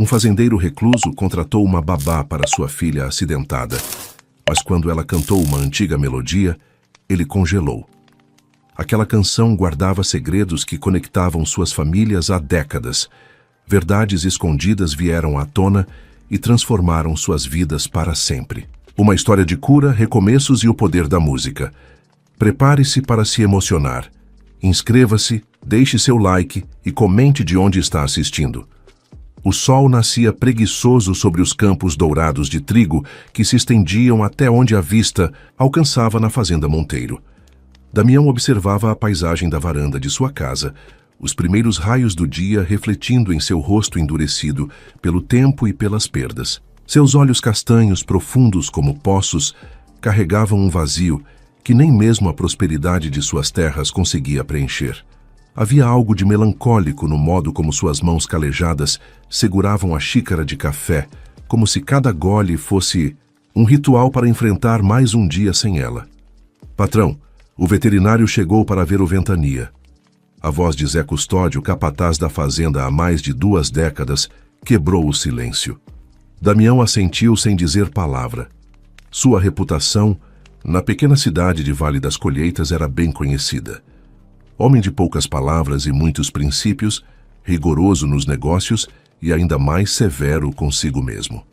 Um fazendeiro recluso contratou uma babá para sua filha acidentada, mas quando ela cantou uma antiga melodia, ele congelou. Aquela canção guardava segredos que conectavam suas famílias há décadas. Verdades escondidas vieram à tona e transformaram suas vidas para sempre. Uma história de cura, recomeços e o poder da música. Prepare-se para se emocionar. Inscreva-se, deixe seu like e comente de onde está assistindo. O sol nascia preguiçoso sobre os campos dourados de trigo que se estendiam até onde a vista alcançava na fazenda Monteiro. Damião observava a paisagem da varanda de sua casa, os primeiros raios do dia refletindo em seu rosto endurecido pelo tempo e pelas perdas. Seus olhos castanhos, profundos como poços, carregavam um vazio que nem mesmo a prosperidade de suas terras conseguia preencher. Havia algo de melancólico no modo como suas mãos calejadas seguravam a xícara de café, como se cada gole fosse um ritual para enfrentar mais um dia sem ela. Patrão, o veterinário chegou para ver o Ventania. A voz de Zé Custódio, capataz da fazenda há mais de 2 décadas, quebrou o silêncio. Damião assentiu sem dizer palavra. Sua reputação, na pequena cidade de Vale das Colheitas, era bem conhecida. Homem de poucas palavras e muitos princípios, rigoroso nos negócios e ainda mais severo consigo mesmo.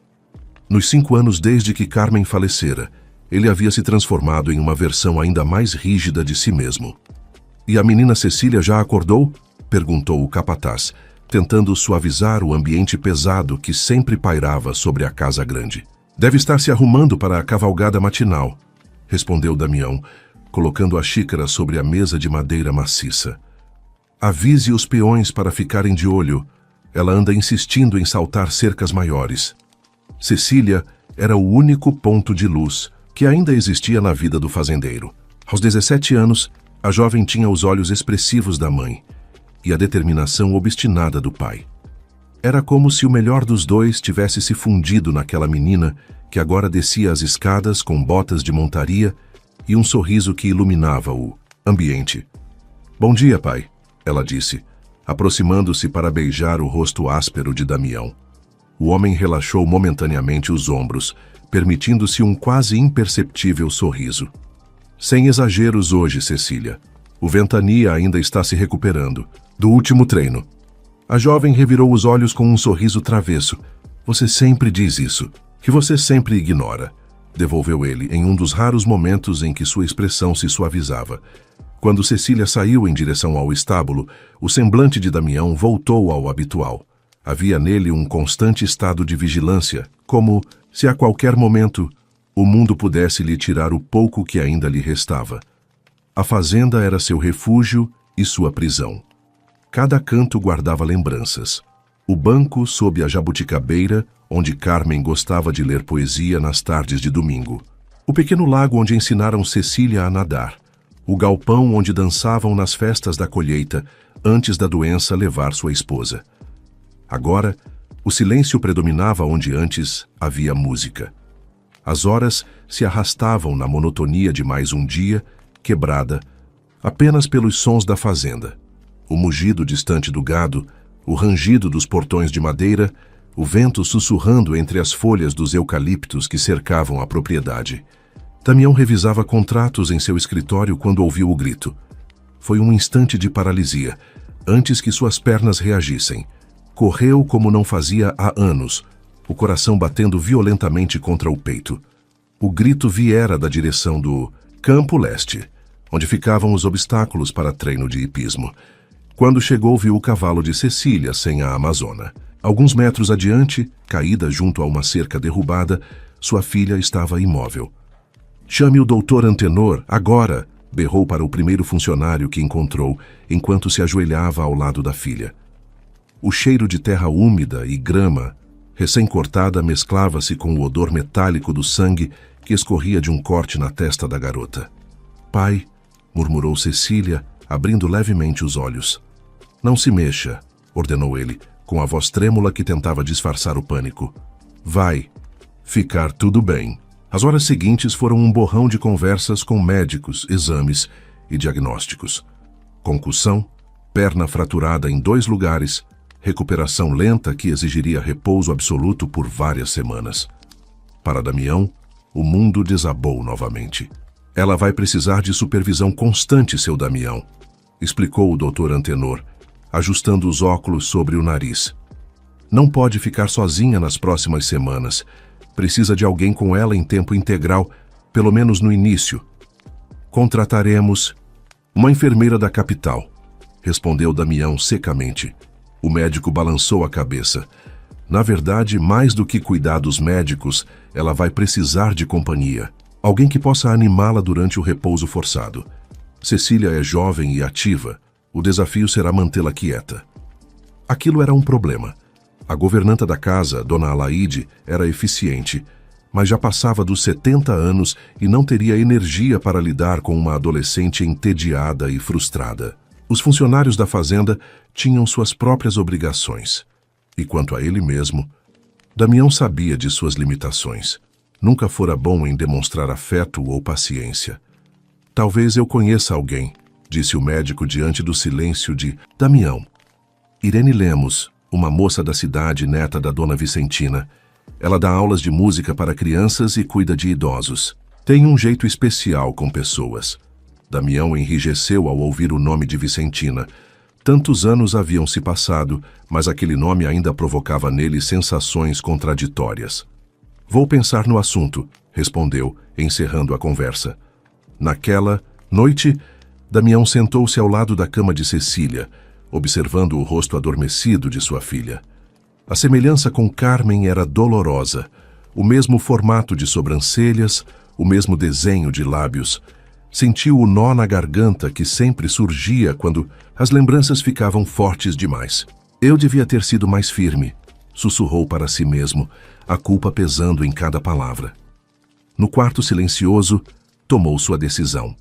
Nos 5 anos desde que Carmen falecera, ele havia se transformado em uma versão ainda mais rígida de si mesmo. "E a menina Cecília já acordou?" perguntou o capataz, tentando suavizar o ambiente pesado que sempre pairava sobre a casa grande. "Deve estar se arrumando para a cavalgada matinal", respondeu Damião, colocando a xícara sobre a mesa de madeira maciça. "Avise os peões para ficarem de olho. Ela anda insistindo em saltar cercas maiores." Cecília era o único ponto de luz que ainda existia na vida do fazendeiro. Aos 17 anos, a jovem tinha os olhos expressivos da mãe e a determinação obstinada do pai. Era como se o melhor dos dois tivesse se fundido naquela menina que agora descia as escadas com botas de montaria e um sorriso que iluminava o ambiente. "Bom dia, pai", ela disse, aproximando-se para beijar o rosto áspero de Damião. O homem relaxou momentaneamente os ombros, permitindo-se um quase imperceptível sorriso. "Sem exageros hoje, Cecília. O Ventania ainda está se recuperando do último treino." A jovem revirou os olhos com um sorriso travesso. "Você sempre diz isso, que você sempre ignora", devolveu ele em um dos raros momentos em que sua expressão se suavizava. Quando Cecília saiu em direção ao estábulo, o semblante de Damião voltou ao habitual. Havia nele um constante estado de vigilância, como se a qualquer momento o mundo pudesse lhe tirar o pouco que ainda lhe restava. A fazenda era seu refúgio e sua prisão. Cada canto guardava lembranças. O banco sob a jabuticabeira, onde Carmen gostava de ler poesia nas tardes de domingo. O pequeno lago onde ensinaram Cecília a nadar. O galpão onde dançavam nas festas da colheita, antes da doença levar sua esposa. Agora, o silêncio predominava onde antes havia música. As horas se arrastavam na monotonia de mais um dia, quebrada, apenas pelos sons da fazenda. O mugido distante do gado, o rangido dos portões de madeira, o vento sussurrando entre as folhas dos eucaliptos que cercavam a propriedade. Damião revisava contratos em seu escritório quando ouviu o grito. Foi um instante de paralisia, antes que suas pernas reagissem. Correu como não fazia há anos, o coração batendo violentamente contra o peito. O grito viera da direção do Campo Leste, onde ficavam os obstáculos para treino de hipismo. Quando chegou, viu o cavalo de Cecília sem a amazona. Alguns metros adiante, caída junto a uma cerca derrubada, sua filha estava imóvel. "Chame o doutor Antenor, agora!" berrou para o primeiro funcionário que encontrou, enquanto se ajoelhava ao lado da filha. O cheiro de terra úmida e grama recém-cortada mesclava-se com o odor metálico do sangue que escorria de um corte na testa da garota. "Pai", murmurou Cecília, abrindo levemente os olhos. "Não se mexa", ordenou ele, com a voz trêmula que tentava disfarçar o pânico. "Vai ficar tudo bem." As horas seguintes foram um borrão de conversas com médicos, exames e diagnósticos. Concussão, perna fraturada em 2 lugares, recuperação lenta que exigiria repouso absoluto por várias semanas. Para Damião, o mundo desabou novamente. Ela vai precisar de supervisão constante, seu Damião, explicou o Dr. Antenor, ajustando os óculos sobre o nariz. Não pode ficar sozinha nas próximas semanas. Precisa de alguém com ela em tempo integral, pelo menos no início. Contrataremos uma enfermeira da capital, respondeu Damião secamente. O médico balançou a cabeça. Na verdade, mais do que cuidar dos médicos, ela vai precisar de companhia. Alguém que possa animá-la durante o repouso forçado. Cecília é jovem e ativa. O desafio será mantê-la quieta. Aquilo era um problema. A governanta da casa, Dona Alaide, era eficiente, mas já passava dos 70 anos e não teria energia para lidar com uma adolescente entediada e frustrada. Os funcionários da fazenda tinham suas próprias obrigações. E quanto a ele mesmo, Damião sabia de suas limitações. Nunca fora bom em demonstrar afeto ou paciência. Talvez eu conheça alguém, disse o médico diante do silêncio de Damião. Irene Lemos, uma moça da cidade, neta da dona Vicentina. Ela dá aulas de música para crianças e cuida de idosos. Tem um jeito especial com pessoas. Damião enrijeceu ao ouvir o nome de Vicentina. Tantos anos haviam se passado, mas aquele nome ainda provocava nele sensações contraditórias. Vou pensar no assunto, respondeu, encerrando a conversa. Naquela noite, Damião sentou-se ao lado da cama de Cecília, observando o rosto adormecido de sua filha. A semelhança com Carmen era dolorosa, o mesmo formato de sobrancelhas, o mesmo desenho de lábios. Sentiu o nó na garganta que sempre surgia quando as lembranças ficavam fortes demais. Eu devia ter sido mais firme, sussurrou para si mesmo, a culpa pesando em cada palavra. No quarto silencioso, tomou sua decisão.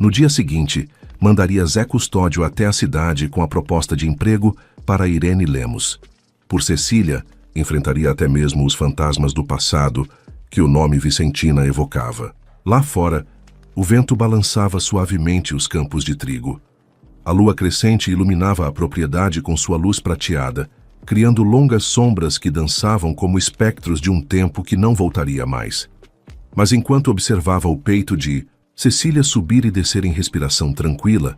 No dia seguinte, mandaria Zé Custódio até a cidade com a proposta de emprego para Irene Lemos. Por Cecília, enfrentaria até mesmo os fantasmas do passado que o nome Vicentina evocava. Lá fora, o vento balançava suavemente os campos de trigo. A lua crescente iluminava a propriedade com sua luz prateada, criando longas sombras que dançavam como espectros de um tempo que não voltaria mais. Mas enquanto observava o peito de Cecília subir e descer em respiração tranquila,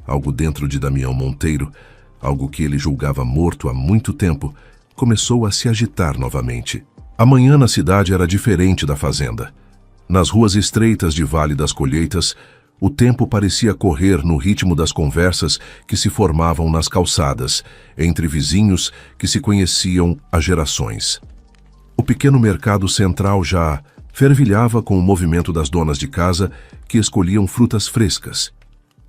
algo dentro de Damião Monteiro, algo que ele julgava morto há muito tempo, começou a se agitar novamente. A manhã na cidade era diferente da fazenda. Nas ruas estreitas de Vale das Colheitas, o tempo parecia correr no ritmo das conversas que se formavam nas calçadas, entre vizinhos que se conheciam há gerações. O pequeno mercado central já fervilhava com o movimento das donas de casa que escolhiam frutas frescas,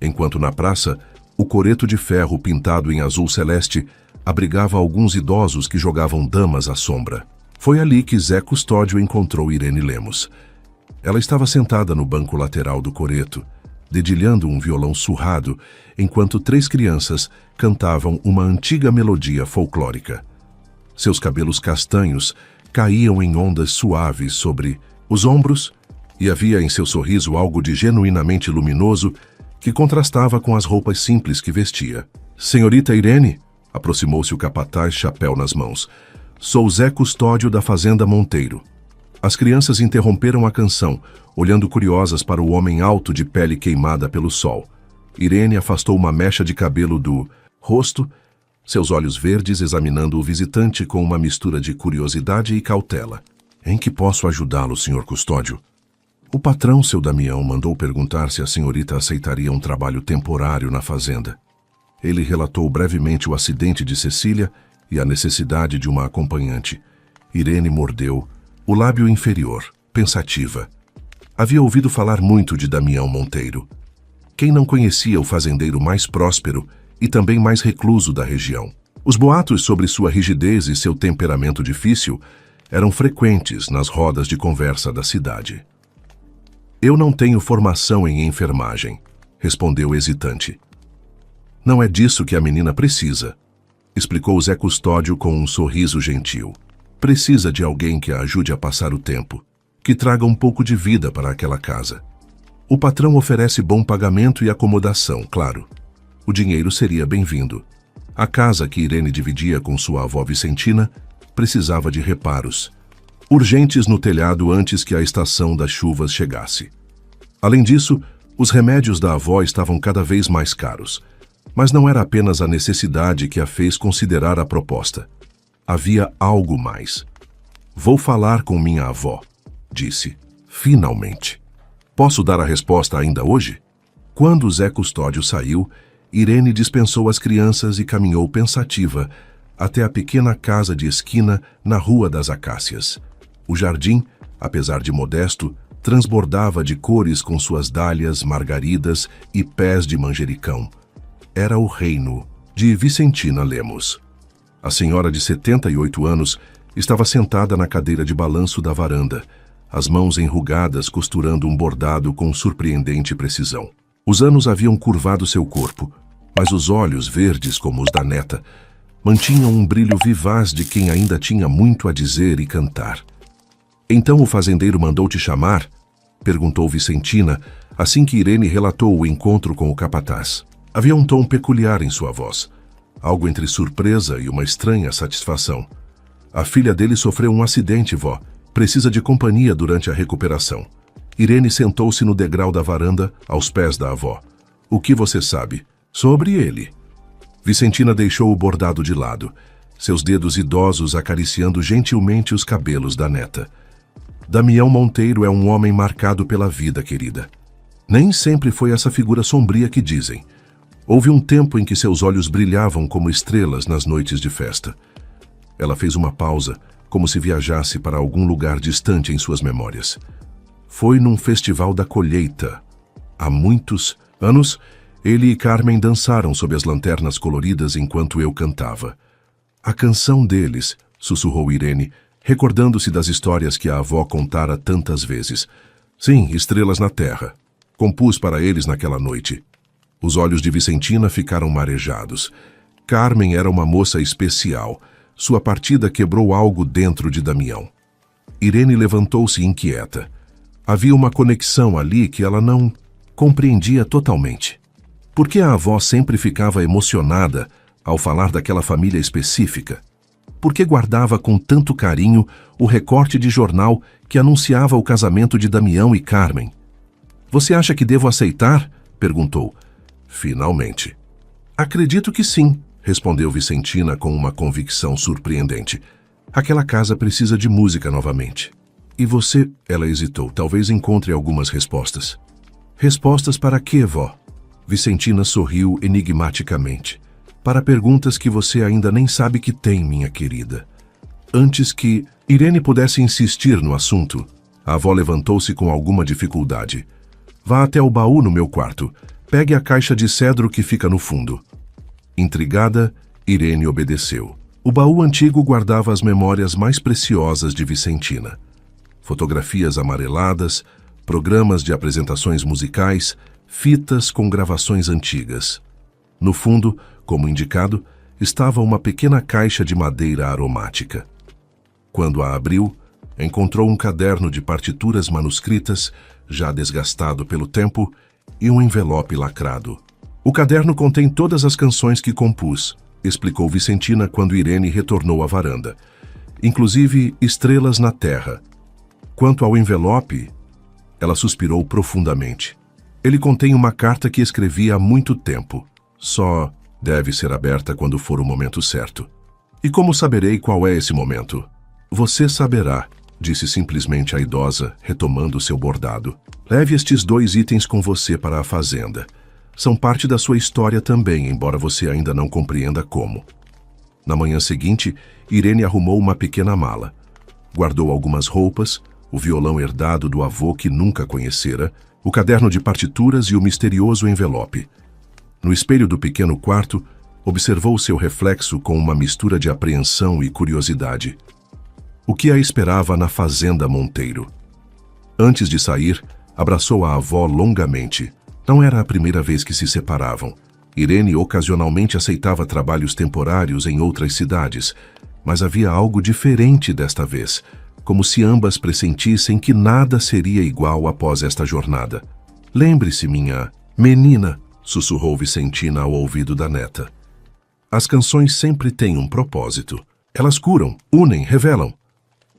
enquanto na praça, o coreto de ferro pintado em azul celeste abrigava alguns idosos que jogavam damas à sombra. Foi ali que Zé Custódio encontrou Irene Lemos. Ela estava sentada no banco lateral do coreto, dedilhando um violão surrado, enquanto 3 crianças cantavam uma antiga melodia folclórica. Seus cabelos castanhos caíam em ondas suaves sobre os ombros, e havia em seu sorriso algo de genuinamente luminoso que contrastava com as roupas simples que vestia. Senhorita Irene, aproximou-se o capataz, chapéu nas mãos. Sou Zé Custódio da Fazenda Monteiro. As crianças interromperam a canção, olhando curiosas para o homem alto de pele queimada pelo sol. Irene afastou uma mecha de cabelo do rosto, seus olhos verdes examinando o visitante com uma mistura de curiosidade e cautela. Em que posso ajudá-lo, senhor Custódio? O patrão, seu Damião, mandou perguntar se a senhorita aceitaria um trabalho temporário na fazenda. Ele relatou brevemente o acidente de Cecília e a necessidade de uma acompanhante. Irene mordeu o lábio inferior, pensativa. Havia ouvido falar muito de Damião Monteiro. Quem não conhecia o fazendeiro mais próspero e também mais recluso da região? Os boatos sobre sua rigidez e seu temperamento difícil eram frequentes nas rodas de conversa da cidade. Eu não tenho formação em enfermagem, respondeu hesitante. Não é disso que a menina precisa, explicou Zé Custódio com um sorriso gentil. Precisa de alguém que a ajude a passar o tempo, que traga um pouco de vida para aquela casa. O patrão oferece bom pagamento e acomodação, claro. O dinheiro seria bem-vindo. A casa que Irene dividia com sua avó Vicentina precisava de reparos, urgentes no telhado antes que a estação das chuvas chegasse. Além disso, os remédios da avó estavam cada vez mais caros. Mas não era apenas a necessidade que a fez considerar a proposta. Havia algo mais. Vou falar com minha avó, disse, finalmente. Posso dar a resposta ainda hoje? Quando Zé Custódio saiu, Irene dispensou as crianças e caminhou pensativa até a pequena casa de esquina na Rua das Acácias. O jardim, apesar de modesto, transbordava de cores com suas dálias, margaridas e pés de manjericão. Era o reino de Vicentina Lemos. A senhora de 78 anos estava sentada na cadeira de balanço da varanda, as mãos enrugadas costurando um bordado com surpreendente precisão. Os anos haviam curvado seu corpo, mas os olhos, verdes como os da neta, mantinham um brilho vivaz de quem ainda tinha muito a dizer e cantar. Então o fazendeiro mandou te chamar? Perguntou Vicentina, assim que Irene relatou o encontro com o capataz. Havia um tom peculiar em sua voz, algo entre surpresa e uma estranha satisfação. A filha dele sofreu um acidente, vó. Precisa de companhia durante a recuperação. Irene sentou-se no degrau da varanda, aos pés da avó. O que você sabe sobre ele? Vicentina deixou o bordado de lado, seus dedos idosos acariciando gentilmente os cabelos da neta. Damião Monteiro é um homem marcado pela vida, querida. Nem sempre foi essa figura sombria que dizem. Houve um tempo em que seus olhos brilhavam como estrelas nas noites de festa. Ela fez uma pausa, como se viajasse para algum lugar distante em suas memórias. Foi num festival da colheita. Há muitos anos, ele e Carmen dançaram sob as lanternas coloridas enquanto eu cantava. A canção deles, sussurrou Irene, recordando-se das histórias que a avó contara tantas vezes. Sim, Estrelas na Terra. Compus para eles naquela noite. Os olhos de Vicentina ficaram marejados. Carmen era uma moça especial. Sua partida quebrou algo dentro de Damião. Irene levantou-se inquieta. Havia uma conexão ali que ela não compreendia totalmente. Por que a avó sempre ficava emocionada ao falar daquela família específica? Por que guardava com tanto carinho o recorte de jornal que anunciava o casamento de Damião e Carmen? Você acha que devo aceitar? Perguntou. Finalmente. Acredito que sim, respondeu Vicentina com uma convicção surpreendente. Aquela casa precisa de música novamente. E você, ela hesitou, talvez encontre algumas respostas. Respostas para quê, vó? Vicentina sorriu enigmaticamente. Para perguntas que você ainda nem sabe que tem, minha querida. Antes que Irene pudesse insistir no assunto, a avó levantou-se com alguma dificuldade. Vá até o baú no meu quarto. Pegue a caixa de cedro que fica no fundo. Intrigada, Irene obedeceu. O baú antigo guardava as memórias mais preciosas de Vicentina. Fotografias amareladas, programas de apresentações musicais, fitas com gravações antigas. No fundo, como indicado, estava uma pequena caixa de madeira aromática. Quando a abriu, encontrou um caderno de partituras manuscritas, já desgastado pelo tempo, e um envelope lacrado. O caderno contém todas as canções que compus, explicou Vicentina quando Irene retornou à varanda. Inclusive Estrelas na Terra. Quanto ao envelope, ela suspirou profundamente. Ele contém uma carta que escrevi há muito tempo. Só deve ser aberta quando for o momento certo. E como saberei qual é esse momento? Você saberá, disse simplesmente a idosa, retomando seu bordado. Leve estes 2 itens com você para a fazenda. São parte da sua história também, embora você ainda não compreenda como. Na manhã seguinte, Irene arrumou uma pequena mala. Guardou algumas roupas, o violão herdado do avô que nunca conhecera, o caderno de partituras e o misterioso envelope. No espelho do pequeno quarto, observou seu reflexo com uma mistura de apreensão e curiosidade. O que a esperava na fazenda Monteiro? Antes de sair, abraçou a avó longamente. Não era a primeira vez que se separavam. Irene ocasionalmente aceitava trabalhos temporários em outras cidades, mas havia algo diferente desta vez, como se ambas pressentissem que nada seria igual após esta jornada. Lembre-se, minha menina, sussurrou Vicentina ao ouvido da neta. As canções sempre têm um propósito. Elas curam, unem, revelam.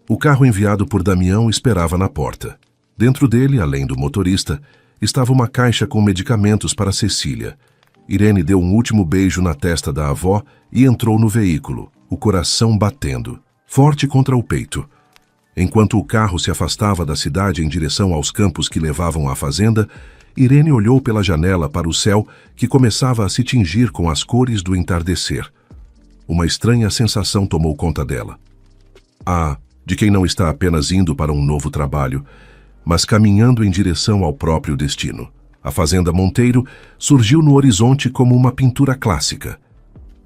O carro enviado por Damião esperava na porta. Dentro dele, além do motorista, estava uma caixa com medicamentos para Cecília. Irene deu um último beijo na testa da avó e entrou no veículo, o coração batendo, forte contra o peito. Enquanto o carro se afastava da cidade em direção aos campos que levavam à fazenda, Irene olhou pela janela para o céu que começava a se tingir com as cores do entardecer. Uma estranha sensação tomou conta dela. De quem não está apenas indo para um novo trabalho, mas caminhando em direção ao próprio destino. A Fazenda Monteiro surgiu no horizonte como uma pintura clássica.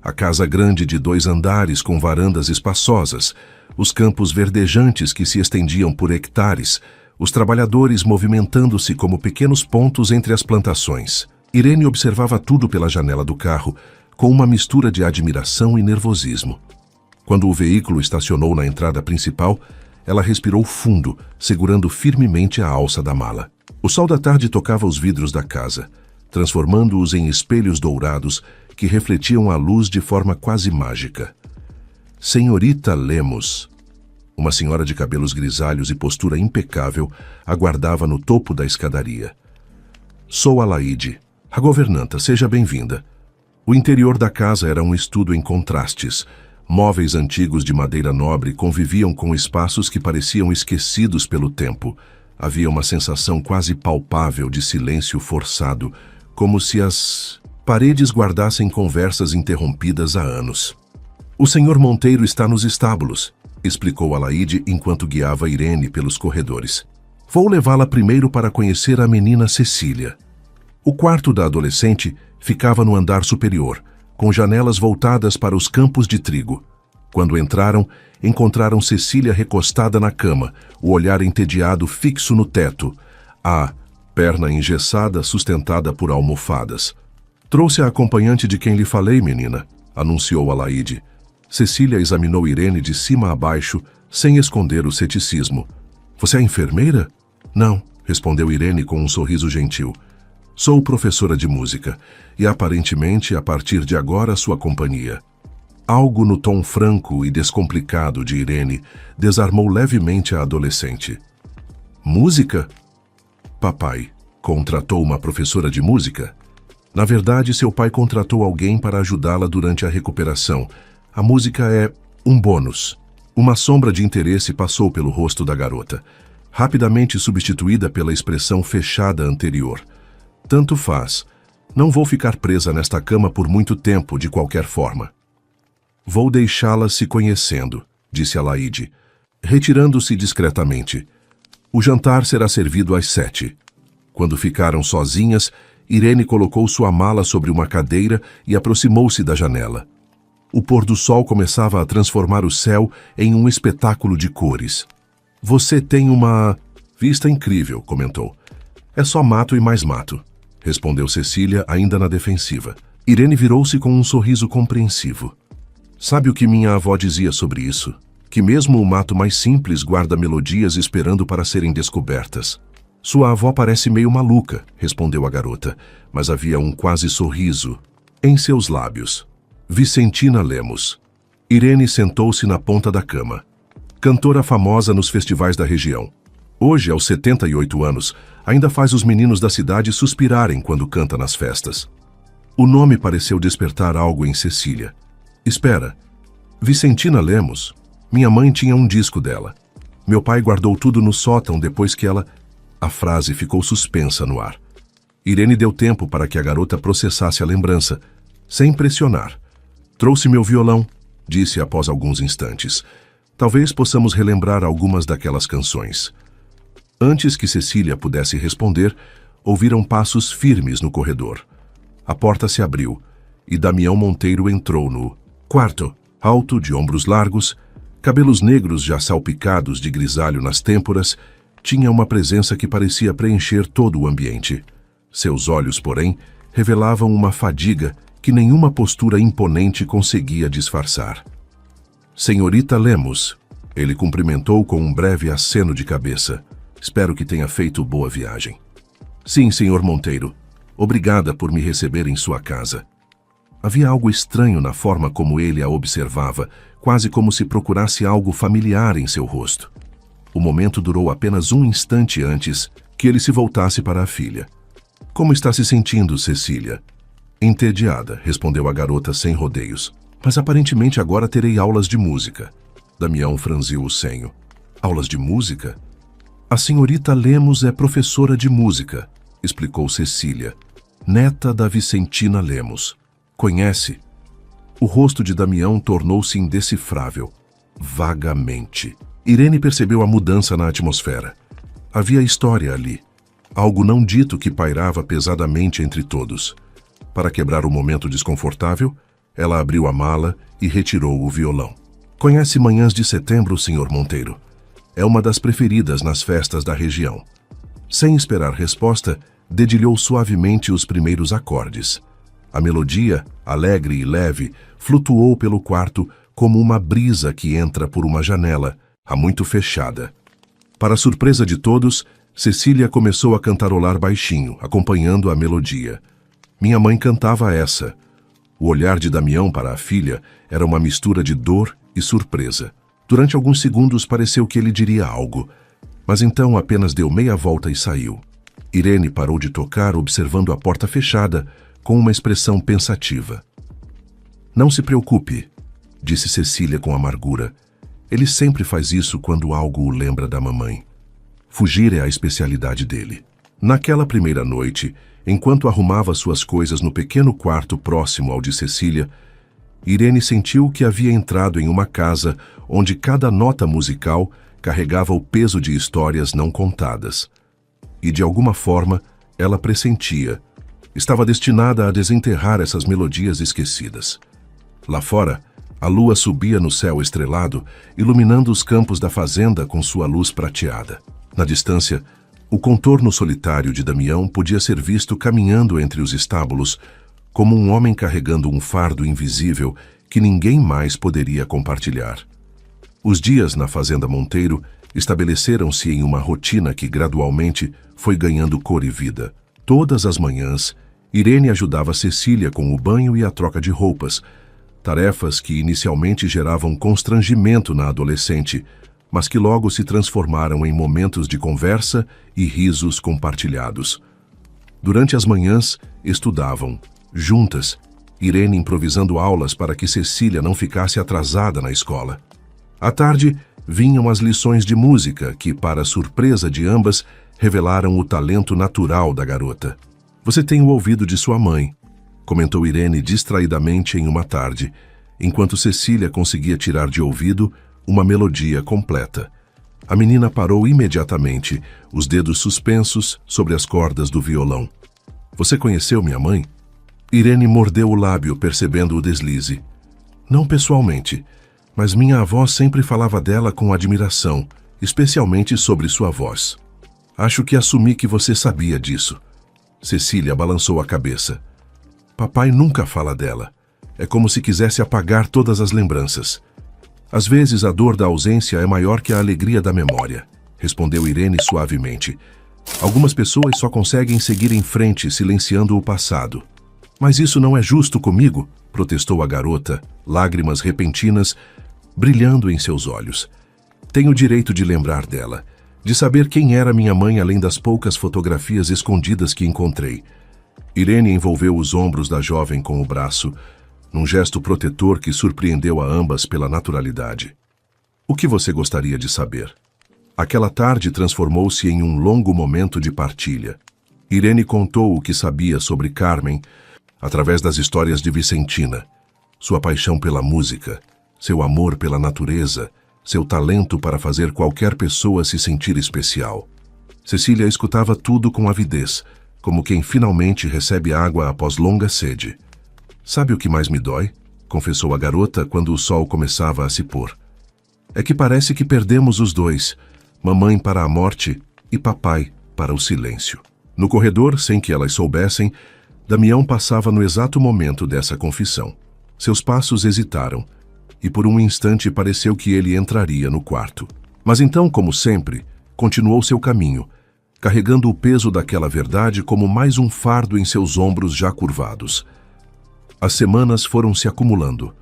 A casa grande de 2 andares com varandas espaçosas, os campos verdejantes que se estendiam por hectares, os trabalhadores movimentando-se como pequenos pontos entre as plantações. Irene observava tudo pela janela do carro, com uma mistura de admiração e nervosismo. Quando o veículo estacionou na entrada principal, ela respirou fundo, segurando firmemente a alça da mala. O sol da tarde tocava os vidros da casa, transformando-os em espelhos dourados que refletiam a luz de forma quase mágica. Senhorita Lemos, uma senhora de cabelos grisalhos e postura impecável, aguardava no topo da escadaria. Sou Alaide, a governanta, seja bem-vinda. O interior da casa era um estudo em contrastes. Móveis antigos de madeira nobre conviviam com espaços que pareciam esquecidos pelo tempo. Havia uma sensação quase palpável de silêncio forçado, como se as paredes guardassem conversas interrompidas há anos. O senhor Monteiro está nos estábulos, explicou Alaide enquanto guiava Irene pelos corredores. Vou levá-la primeiro para conhecer a menina Cecília. O quarto da adolescente ficava no andar superior, com janelas voltadas para os campos de trigo. Quando encontraram Cecília recostada na cama, o olhar entediado fixo no teto, a perna engessada sustentada por almofadas. Trouxe a acompanhante de quem lhe falei, menina, anunciou Alaide. Cecília examinou Irene de cima a baixo, sem esconder o ceticismo. Você é enfermeira? Não, respondeu Irene com um sorriso gentil. Sou professora de música, e aparentemente, a partir de agora, sua companhia. Algo no tom franco e descomplicado de Irene desarmou levemente a adolescente. Música? Papai contratou uma professora de música? Na verdade, seu pai contratou alguém para ajudá-la durante a recuperação. A música é um bônus. Uma sombra de interesse passou pelo rosto da garota, rapidamente substituída pela expressão fechada anterior. Tanto faz. Não vou ficar presa nesta cama por muito tempo, de qualquer forma. Vou deixá-la se conhecendo, disse Alaide, retirando-se discretamente. O jantar será servido às 7. Quando ficaram sozinhas, Irene colocou sua mala sobre uma cadeira e aproximou-se da janela. O pôr do sol começava a transformar o céu em um espetáculo de cores. Você tem uma vista incrível, comentou. É só mato e mais mato, respondeu Cecília, ainda na defensiva. Irene virou-se com um sorriso compreensivo. Sabe o que minha avó dizia sobre isso? Que mesmo o mato mais simples guarda melodias esperando para serem descobertas. Sua avó parece meio maluca, respondeu a garota, mas havia um quase sorriso em seus lábios. Vicentina Lemos. Irene sentou-se na ponta da cama. Cantora famosa nos festivais da região. Hoje, aos 78 anos, ainda faz os meninos da cidade suspirarem quando canta nas festas. O nome pareceu despertar algo em Cecília. Espera, Vicentina Lemos? Minha mãe tinha um disco dela. Meu pai guardou tudo no sótão depois que ela... A frase ficou suspensa no ar. Irene deu tempo para que a garota processasse a lembrança, sem pressionar. Trouxe meu violão, disse após alguns instantes. Talvez possamos relembrar algumas daquelas canções. Antes que Cecília pudesse responder, ouviram passos firmes no corredor. A porta se abriu e Damião Monteiro entrou no quarto, alto, de ombros largos, cabelos negros já salpicados de grisalho nas têmporas, tinha uma presença que parecia preencher todo o ambiente. Seus olhos, porém, revelavam uma fadiga que nenhuma postura imponente conseguia disfarçar. Senhorita Lemos, ele cumprimentou com um breve aceno de cabeça. Espero que tenha feito boa viagem. Sim, senhor Monteiro. Obrigada por me receber em sua casa. Havia algo estranho na forma como ele a observava, quase como se procurasse algo familiar em seu rosto. O momento durou apenas um instante antes que ele se voltasse para a filha. Como está se sentindo, Cecília? Entediada, respondeu a garota sem rodeios. Mas aparentemente agora terei aulas de música. Damião franziu o senho. Aulas de música? A senhorita Lemos é professora de música, explicou Cecília, neta da Vicentina Lemos. Conhece? O rosto de Damião tornou-se indecifrável. Vagamente. Irene percebeu a mudança na atmosfera. Havia história ali. Algo não dito que pairava pesadamente entre todos. Para quebrar o momento desconfortável, ela abriu a mala e retirou o violão. Conhece Manhãs de Setembro, Sr. Monteiro? É uma das preferidas nas festas da região. Sem esperar resposta, dedilhou suavemente os primeiros acordes. A melodia, alegre e leve, flutuou pelo quarto como uma brisa que entra por uma janela, há muito fechada. Para surpresa de todos, Cecília começou a cantarolar baixinho, acompanhando a melodia. Minha mãe cantava essa. O olhar de Damião para a filha era uma mistura de dor e surpresa. Durante alguns segundos pareceu que ele diria algo, mas então apenas deu meia volta e saiu. Irene parou de tocar, observando a porta fechada, com uma expressão pensativa. Não se preocupe, disse Cecília com amargura. Ele sempre faz isso quando algo o lembra da mamãe. Fugir é a especialidade dele. Naquela primeira noite, enquanto arrumava suas coisas no pequeno quarto próximo ao de Cecília, Irene sentiu que havia entrado em uma casa onde cada nota musical carregava o peso de histórias não contadas. E de alguma forma, ela pressentia. Estava destinada a desenterrar essas melodias esquecidas. Lá fora, a lua subia no céu estrelado, iluminando os campos da fazenda com sua luz prateada. Na distância, o contorno solitário de Damião podia ser visto caminhando entre os estábulos, como um homem carregando um fardo invisível que ninguém mais poderia compartilhar. Os dias na Fazenda Monteiro estabeleceram-se em uma rotina que gradualmente foi ganhando cor e vida. Todas as manhãs, Irene ajudava Cecília com o banho e a troca de roupas, tarefas que inicialmente geravam constrangimento na adolescente, mas que logo se transformaram em momentos de conversa e risos compartilhados. Durante as manhãs, estudavam, juntas, Irene improvisando aulas para que Cecília não ficasse atrasada na escola. À tarde, vinham as lições de música que, para surpresa de ambas, revelaram o talento natural da garota. Você tem o ouvido de sua mãe, comentou Irene distraidamente em uma tarde, enquanto Cecília conseguia tirar de ouvido uma melodia completa. A menina parou imediatamente, os dedos suspensos sobre as cordas do violão. Você conheceu minha mãe? Irene mordeu o lábio, percebendo o deslize. Não pessoalmente, mas minha avó sempre falava dela com admiração, especialmente sobre sua voz. Acho que assumi que você sabia disso. Cecília balançou a cabeça. Papai nunca fala dela. É como se quisesse apagar todas as lembranças. Às vezes a dor da ausência é maior que a alegria da memória, respondeu Irene suavemente. Algumas pessoas só conseguem seguir em frente silenciando o passado. Mas isso não é justo comigo, protestou a garota, lágrimas repentinas brilhando em seus olhos. Tenho o direito de lembrar dela, de saber quem era minha mãe além das poucas fotografias escondidas que encontrei. Irene envolveu os ombros da jovem com o braço, num gesto protetor que surpreendeu a ambas pela naturalidade. O que você gostaria de saber? Aquela tarde transformou-se em um longo momento de partilha. Irene contou o que sabia sobre Carmen através das histórias de Vicentina, sua paixão pela música, seu amor pela natureza, seu talento para fazer qualquer pessoa se sentir especial. Cecília escutava tudo com avidez, como quem finalmente recebe água após longa sede. Sabe o que mais me dói? Confessou a garota quando o sol começava a se pôr. É que parece que perdemos os dois, mamãe para a morte e papai para o silêncio. No corredor, sem que elas soubessem, Damião passava no exato momento dessa confissão. Seus passos hesitaram, e por um instante pareceu que ele entraria no quarto. Mas então, como sempre, continuou seu caminho, carregando o peso daquela verdade como mais um fardo em seus ombros já curvados. As semanas foram se acumulando.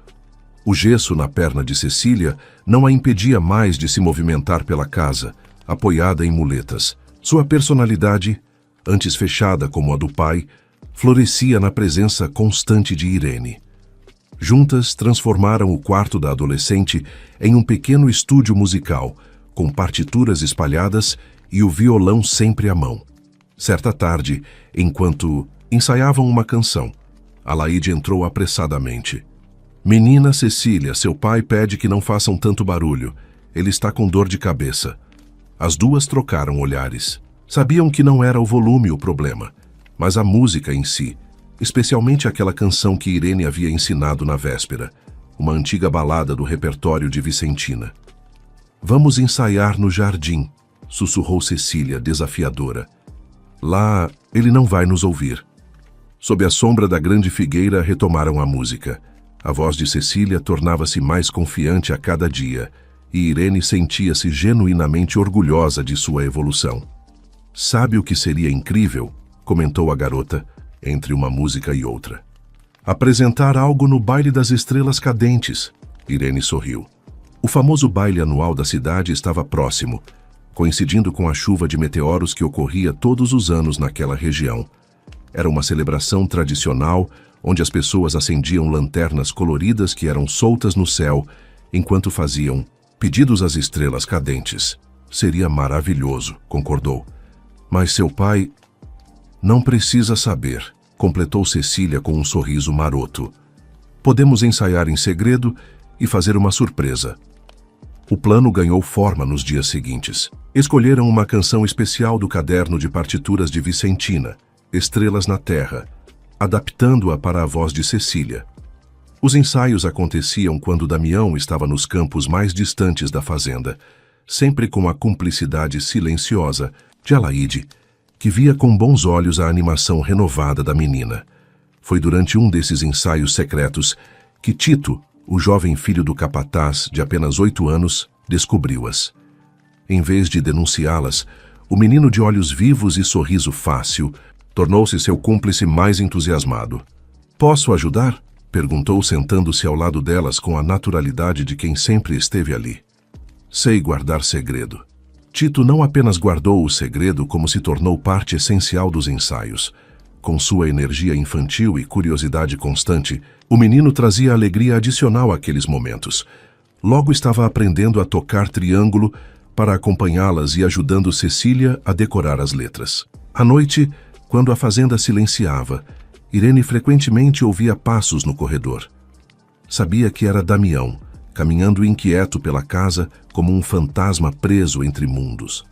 O gesso na perna de Cecília não a impedia mais de se movimentar pela casa, apoiada em muletas. Sua personalidade, antes fechada como a do pai, florescia na presença constante de Irene. Juntas transformaram o quarto da adolescente em um pequeno estúdio musical, com partituras espalhadas e o violão sempre à mão. Certa tarde, enquanto ensaiavam uma canção, Alaide entrou apressadamente. Menina Cecília, seu pai pede que não façam tanto barulho. Ele está com dor de cabeça. As duas trocaram olhares. Sabiam que não era o volume o problema, mas a música em si, especialmente aquela canção que Irene havia ensinado na véspera, uma antiga balada do repertório de Vicentina. Vamos ensaiar no jardim, sussurrou Cecília, desafiadora. Lá, ele não vai nos ouvir. Sob a sombra da grande figueira, retomaram a música. A voz de Cecília tornava-se mais confiante a cada dia, e Irene sentia-se genuinamente orgulhosa de sua evolução. Sabe o que seria incrível? Comentou a garota, entre uma música e outra. Apresentar algo no Baile das Estrelas Cadentes. Irene sorriu. O famoso baile anual da cidade estava próximo, coincidindo com a chuva de meteoros que ocorria todos os anos naquela região. Era uma celebração tradicional, onde as pessoas acendiam lanternas coloridas que eram soltas no céu, enquanto faziam pedidos às estrelas cadentes. Seria maravilhoso, concordou. Mas seu pai não precisa saber, completou Cecília com um sorriso maroto. Podemos ensaiar em segredo e fazer uma surpresa. O plano ganhou forma nos dias seguintes. Escolheram uma canção especial do caderno de partituras de Vicentina, Estrelas na Terra, adaptando-a para a voz de Cecília. Os ensaios aconteciam quando Damião estava nos campos mais distantes da fazenda, sempre com a cumplicidade silenciosa de Alaide, que via com bons olhos a animação renovada da menina. Foi durante um desses ensaios secretos que Tito, o jovem filho do capataz de apenas 8 anos, descobriu-as. Em vez de denunciá-las, o menino de olhos vivos e sorriso fácil tornou-se seu cúmplice mais entusiasmado. Posso ajudar? Perguntou, sentando-se ao lado delas com a naturalidade de quem sempre esteve ali. Sei guardar segredo. Tito não apenas guardou o segredo, como se tornou parte essencial dos ensaios. Com sua energia infantil e curiosidade constante, o menino trazia alegria adicional àqueles momentos. Logo estava aprendendo a tocar triângulo para acompanhá-las e ajudando Cecília a decorar as letras. À noite, quando a fazenda silenciava, Irene frequentemente ouvia passos no corredor. Sabia que era Damião, caminhando inquieto pela casa como um fantasma preso entre mundos.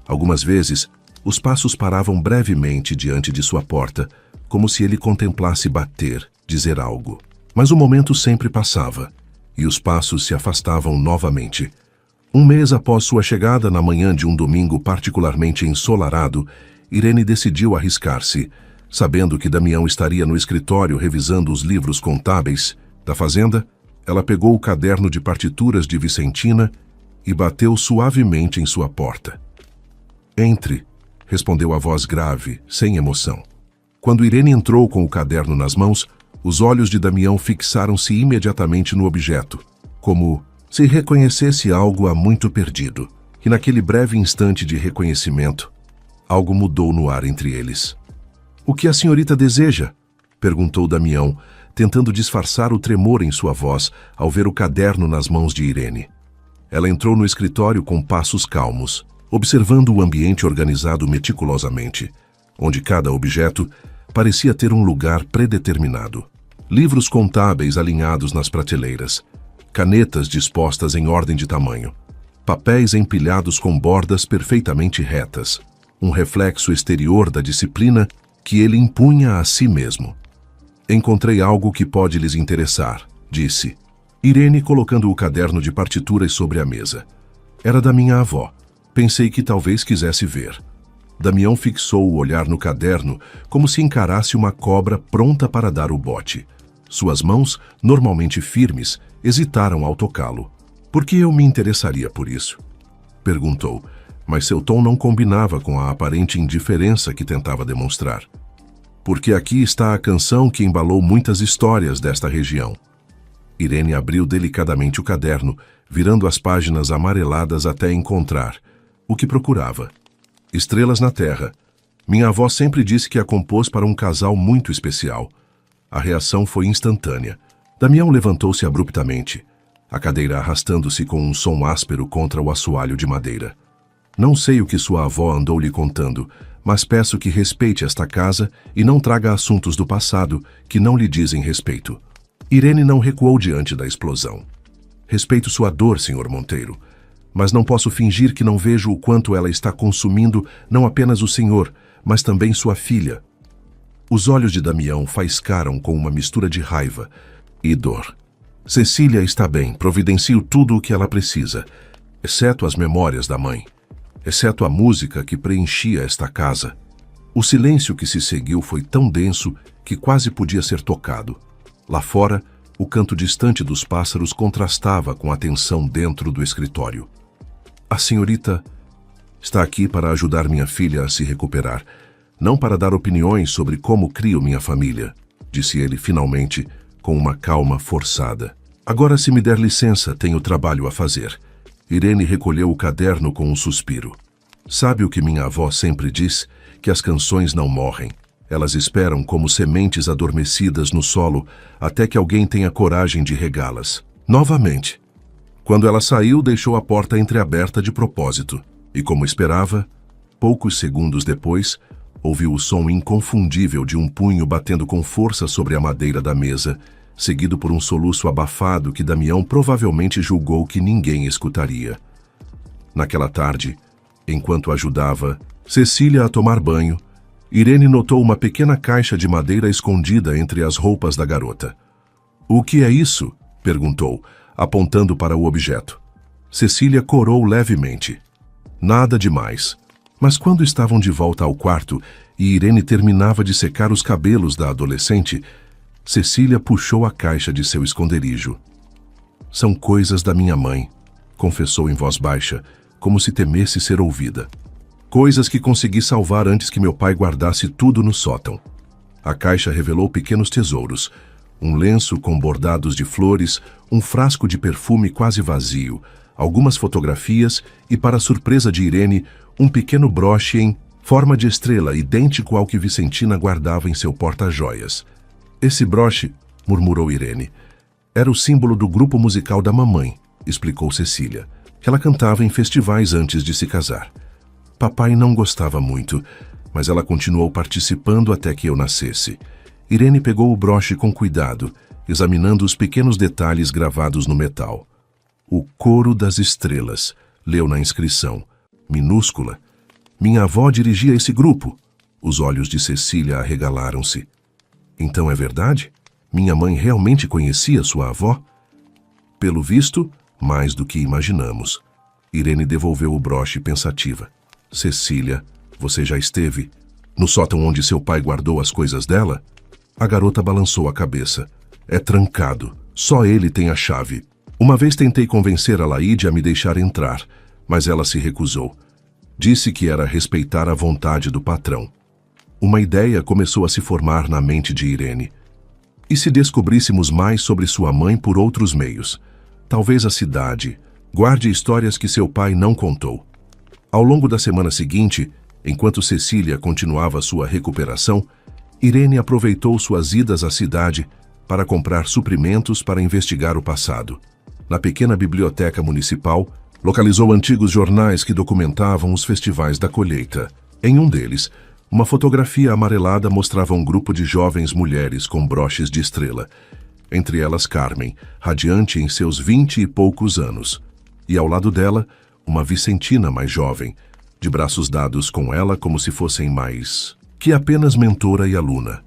Algumas vezes, os passos paravam brevemente diante de sua porta, como se ele contemplasse bater, dizer algo. Mas o momento sempre passava, e os passos se afastavam novamente. Um mês após sua chegada, na manhã de um domingo particularmente ensolarado, Irene decidiu arriscar-se. Sabendo que Damião estaria no escritório revisando os livros contábeis da fazenda, ela pegou o caderno de partituras de Vicentina e bateu suavemente em sua porta. Entre, respondeu a voz grave, sem emoção. Quando Irene entrou com o caderno nas mãos, os olhos de Damião fixaram-se imediatamente no objeto, como se reconhecesse algo há muito perdido. E naquele breve instante de reconhecimento, algo mudou no ar entre eles. O que a senhorita deseja? Perguntou Damião, tentando disfarçar o tremor em sua voz ao ver o caderno nas mãos de Irene. Ela entrou no escritório com passos calmos, observando o ambiente organizado meticulosamente, onde cada objeto parecia ter um lugar predeterminado. Livros contábeis alinhados nas prateleiras, canetas dispostas em ordem de tamanho, papéis empilhados com bordas perfeitamente retas, um reflexo exterior da disciplina que ele impunha a si mesmo. Encontrei algo que pode lhes interessar, disse Irene, colocando o caderno de partituras sobre a mesa. Era da minha avó. Pensei que talvez quisesse ver. Damião fixou o olhar no caderno como se encarasse uma cobra pronta para dar o bote. Suas mãos, normalmente firmes, hesitaram ao tocá-lo. Por que eu me interessaria por isso? Perguntou, mas seu tom não combinava com a aparente indiferença que tentava demonstrar. porque aqui está a canção que embalou muitas histórias desta região. Irene abriu delicadamente o caderno, virando as páginas amareladas até encontrar o que procurava. Estrelas na Terra. Minha avó sempre disse que a compôs para um casal muito especial. A reação foi instantânea. Damião levantou-se abruptamente, a cadeira arrastando-se com um som áspero contra o assoalho de madeira. Não sei o que sua avó andou lhe contando, mas peço que respeite esta casa e não traga assuntos do passado que não lhe dizem respeito. Irene não recuou diante da explosão. Respeito sua dor, Sr. Monteiro, mas não posso fingir que não vejo o quanto ela está consumindo não apenas o senhor, mas também sua filha. Os olhos de Damião faiscaram com uma mistura de raiva e dor. Cecília está bem, providencio tudo o que ela precisa, exceto as memórias da mãe, exceto a música que preenchia esta casa. O silêncio que se seguiu foi tão denso que quase podia ser tocado. Lá fora, o canto distante dos pássaros contrastava com a tensão dentro do escritório. A senhorita está aqui para ajudar minha filha a se recuperar, não para dar opiniões sobre como crio minha família, disse ele finalmente, com uma calma forçada. Agora, se me der licença, tenho trabalho a fazer. Irene recolheu o caderno com um suspiro. Sabe o que minha avó sempre diz? Que as canções não morrem. Elas esperam como sementes adormecidas no solo até que alguém tenha coragem de regá-las. Novamente. Quando ela saiu, deixou a porta entreaberta de propósito. E como esperava, poucos segundos depois, ouviu o som inconfundível de um punho batendo com força sobre a madeira da mesa, seguido por um soluço abafado que Damião provavelmente julgou que ninguém escutaria. Naquela tarde, enquanto ajudava Cecília a tomar banho, Irene notou uma pequena caixa de madeira escondida entre as roupas da garota. "O que é isso?" perguntou, apontando para o objeto. Cecília corou levemente. Nada demais. Mas quando estavam de volta ao quarto e Irene terminava de secar os cabelos da adolescente, Cecília puxou a caixa de seu esconderijo. "São coisas da minha mãe", confessou em voz baixa, como se temesse ser ouvida. "Coisas que consegui salvar antes que meu pai guardasse tudo no sótão." A caixa revelou pequenos tesouros, um lenço com bordados de flores, um frasco de perfume quase vazio, algumas fotografias e, para surpresa de Irene, um pequeno broche em forma de estrela idêntico ao que Vicentina guardava em seu porta-joias. "Esse broche", murmurou Irene, "era o símbolo do grupo musical da mamãe", explicou Cecília, que ela cantava em festivais antes de se casar. "Papai não gostava muito, mas ela continuou participando até que eu nascesse." Irene pegou o broche com cuidado, examinando os pequenos detalhes gravados no metal. "O Coro das Estrelas", leu na inscrição, minúscula. "Minha avó dirigia esse grupo." Os olhos de Cecília arregalaram-se. "Então é verdade? Minha mãe realmente conhecia sua avó?" "Pelo visto, mais do que imaginamos." Irene devolveu o broche pensativa. "Cecília, você já esteve no sótão onde seu pai guardou as coisas dela?" A garota balançou a cabeça. "É trancado. Só ele tem a chave. Uma vez tentei convencer a Laíde a me deixar entrar, mas ela se recusou. Disse que era respeitar a vontade do patrão." Uma ideia começou a se formar na mente de Irene. E se descobríssemos mais sobre sua mãe por outros meios? Talvez a cidade guarde histórias que seu pai não contou. Ao longo da semana seguinte, enquanto Cecília continuava sua recuperação, Irene aproveitou suas idas à cidade para comprar suprimentos para investigar o passado. Na pequena biblioteca municipal, localizou antigos jornais que documentavam os festivais da colheita. Em um deles, uma fotografia amarelada mostrava um grupo de jovens mulheres com broches de estrela, entre elas Carmen, radiante em seus 20 e poucos anos, e ao lado dela, uma Vicentina mais jovem, de braços dados com ela como se fossem mais que apenas mentora e aluna.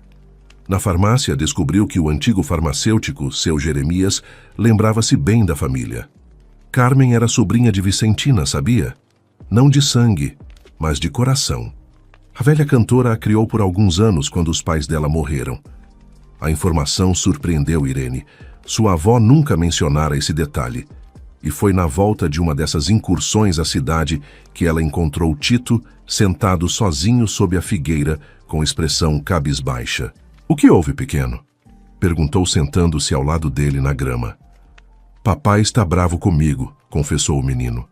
Na farmácia, descobriu que o antigo farmacêutico, seu Jeremias, lembrava-se bem da família. Carmen era sobrinha de Vicentina, sabia? Não de sangue, mas de coração. A velha cantora a criou por alguns anos quando os pais dela morreram. A informação surpreendeu Irene. Sua avó nunca mencionara esse detalhe. e foi na volta de uma dessas incursões à cidade que ela encontrou Tito sentado sozinho sob a figueira, com expressão cabisbaixa. "O que houve, pequeno?" perguntou sentando-se ao lado dele na grama. "Papai está bravo comigo", confessou o menino.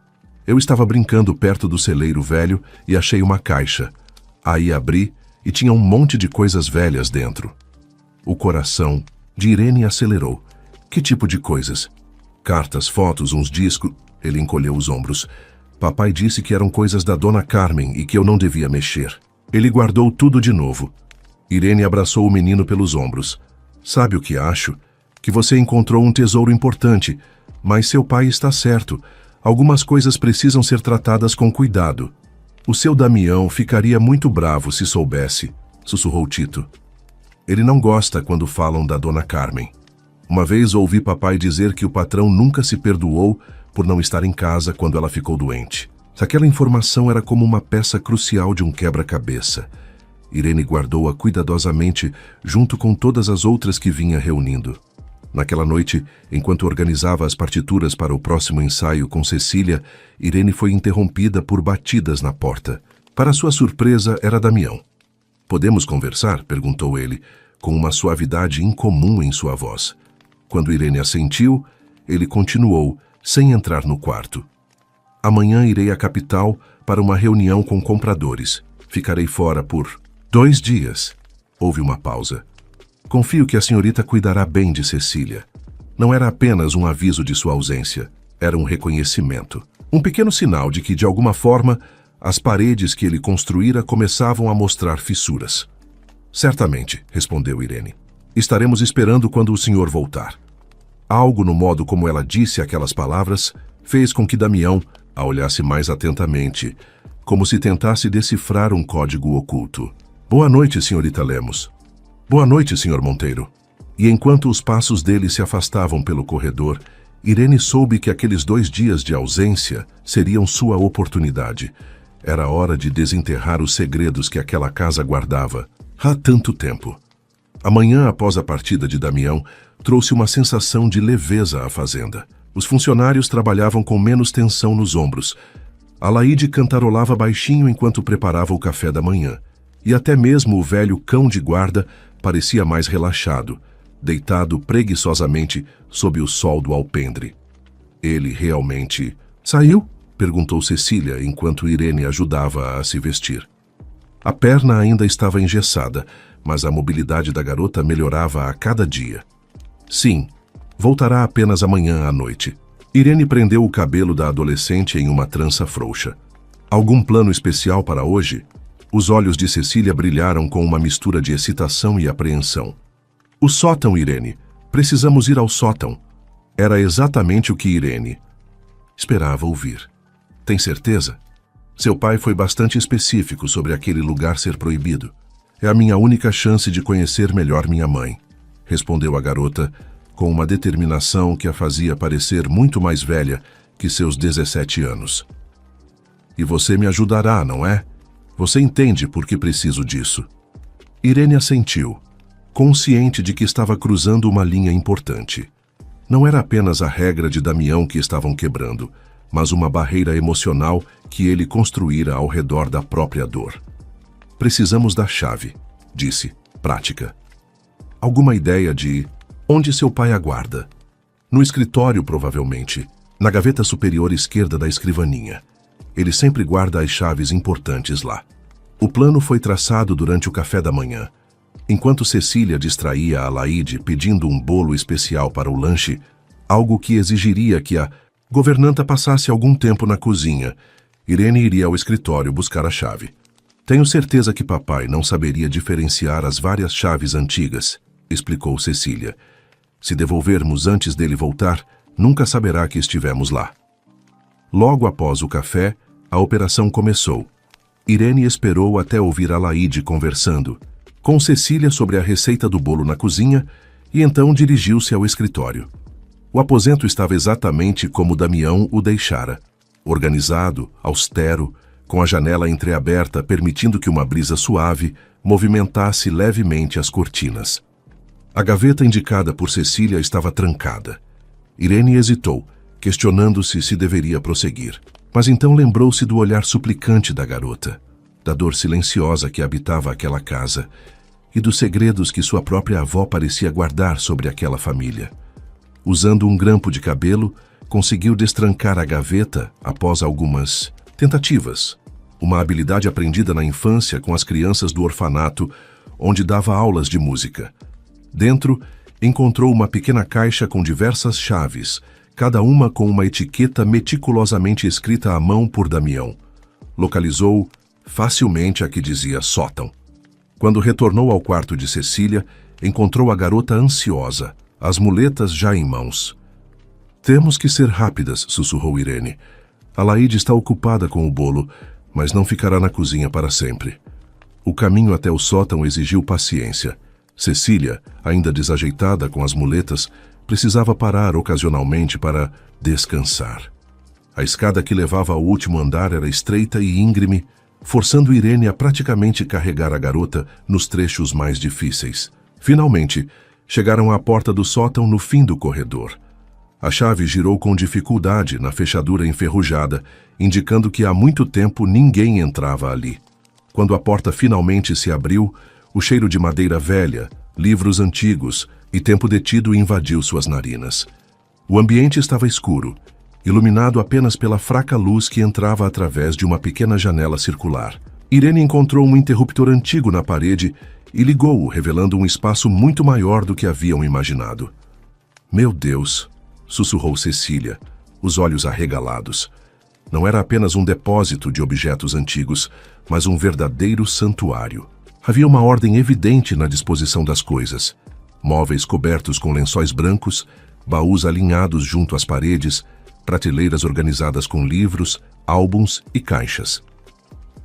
"Eu estava brincando perto do celeiro velho e achei uma caixa. Aí abri e tinha um monte de coisas velhas dentro." O coração de Irene acelerou. "Que tipo de coisas?" "Cartas, fotos, uns discos." Ele encolheu os ombros. "Papai disse que eram coisas da Dona Carmen e que eu não devia mexer." Ele guardou tudo de novo. Irene abraçou o menino pelos ombros. "Sabe o que acho? Que você encontrou um tesouro importante, mas seu pai está certo. Algumas coisas precisam ser tratadas com cuidado. O seu Damião ficaria muito bravo se soubesse", sussurrou Tito. "Ele não gosta quando falam da Dona Carmen. Uma vez ouvi papai dizer que o patrão nunca se perdoou por não estar em casa quando ela ficou doente. Aquela informação era como uma peça crucial de um quebra-cabeça." Irene guardou-a cuidadosamente junto com todas as outras que vinha reunindo. Naquela noite, enquanto organizava as partituras para o próximo ensaio com Cecília, Irene foi interrompida por batidas na porta. Para sua surpresa, era Damião. "Podemos conversar?" perguntou ele, com uma suavidade incomum em sua voz. Quando Irene assentiu, ele continuou, sem entrar no quarto. "Amanhã irei à capital para uma reunião com compradores. Ficarei fora por 2 dias." Houve uma pausa. "Confio que a senhorita cuidará bem de Cecília." Não era apenas um aviso de sua ausência, era um reconhecimento. Um pequeno sinal de que, de alguma forma, as paredes que ele construíra começavam a mostrar fissuras. "Certamente", respondeu Irene. "Estaremos esperando quando o senhor voltar." Algo no modo como ela disse aquelas palavras fez com que Damião a olhasse mais atentamente, como se tentasse decifrar um código oculto. "Boa noite, senhorita Lemos." "Boa noite, senhor Monteiro." E enquanto os passos dele se afastavam pelo corredor, Irene soube que aqueles 2 dias de ausência seriam sua oportunidade. Era hora de desenterrar os segredos que aquela casa guardava há tanto tempo. A manhã após a partida de Damião trouxe uma sensação de leveza à fazenda. Os funcionários trabalhavam com menos tensão nos ombros. Alaide cantarolava baixinho enquanto preparava o café da manhã. E até mesmo o velho cão de guarda parecia mais relaxado, deitado preguiçosamente sob o sol do alpendre. Ele realmente... "Saiu?" perguntou Cecília enquanto Irene ajudava a se vestir. A perna ainda estava engessada, mas a mobilidade da garota melhorava a cada dia. "Sim, voltará apenas amanhã à noite." Irene prendeu o cabelo da adolescente em uma trança frouxa. "Algum plano especial para hoje?" Os olhos de Cecília brilharam com uma mistura de excitação e apreensão. "O sótão, Irene. Precisamos ir ao sótão." Era exatamente o que Irene esperava ouvir. "Tem certeza?" Seu pai foi bastante específico sobre aquele lugar ser proibido. "É a minha única chance de conhecer melhor minha mãe", respondeu a garota, com uma determinação que a fazia parecer muito mais velha que seus 17 anos. "E você me ajudará, não é? Você entende por que preciso disso." Irene assentiu, consciente de que estava cruzando uma linha importante. Não era apenas a regra de Damião que estavam quebrando, mas uma barreira emocional que ele construíra ao redor da própria dor. "Precisamos da chave", disse, prática. "Alguma ideia de onde seu pai aguarda?" "No escritório, provavelmente, na gaveta superior esquerda da escrivaninha. Ele sempre guarda as chaves importantes lá." O plano foi traçado durante o café da manhã. Enquanto Cecília distraía a Alaide pedindo um bolo especial para o lanche, algo que exigiria que a governanta passasse algum tempo na cozinha, Irene iria ao escritório buscar a chave. "Tenho certeza que papai não saberia diferenciar as várias chaves antigas", explicou Cecília. "Se devolvermos antes dele voltar, nunca saberá que estivemos lá." Logo após o café, a operação começou. Irene esperou até ouvir Alaide conversando com Cecília sobre a receita do bolo na cozinha e então dirigiu-se ao escritório. O aposento estava exatamente como Damião o deixara, organizado, austero, com a janela entreaberta permitindo que uma brisa suave movimentasse levemente as cortinas. A gaveta indicada por Cecília estava trancada. Irene hesitou, questionando-se se deveria prosseguir. Mas então lembrou-se do olhar suplicante da garota, da dor silenciosa que habitava aquela casa e dos segredos que sua própria avó parecia guardar sobre aquela família. Usando um grampo de cabelo, conseguiu destrancar a gaveta após algumas tentativas. Uma habilidade aprendida na infância com as crianças do orfanato, onde dava aulas de música. Dentro, encontrou uma pequena caixa com diversas chaves, cada uma com uma etiqueta meticulosamente escrita à mão por Damião. Localizou facilmente a que dizia sótão. Quando retornou ao quarto de Cecília, encontrou a garota ansiosa, as muletas já em mãos. Temos que ser rápidas, sussurrou Irene. A Laíde está ocupada com o bolo, mas não ficará na cozinha para sempre. O caminho até o sótão exigiu paciência. Cecília, ainda desajeitada com as muletas, precisava parar ocasionalmente para descansar. A escada que levava ao último andar era estreita e íngreme, forçando Irene a praticamente carregar a garota nos trechos mais difíceis. Finalmente, chegaram à porta do sótão no fim do corredor. A chave girou com dificuldade na fechadura enferrujada, indicando que há muito tempo ninguém entrava ali. Quando a porta finalmente se abriu, o cheiro de madeira velha, livros antigos e tempo detido invadiu suas narinas. O ambiente estava escuro, iluminado apenas pela fraca luz que entrava através de uma pequena janela circular. Irene encontrou um interruptor antigo na parede e ligou-o, revelando um espaço muito maior do que haviam imaginado. Meu Deus, sussurrou Cecília, os olhos arregalados. Não era apenas um depósito de objetos antigos, mas um verdadeiro santuário. Havia uma ordem evidente na disposição das coisas. Móveis cobertos com lençóis brancos, baús alinhados junto às paredes, prateleiras organizadas com livros, álbuns e caixas.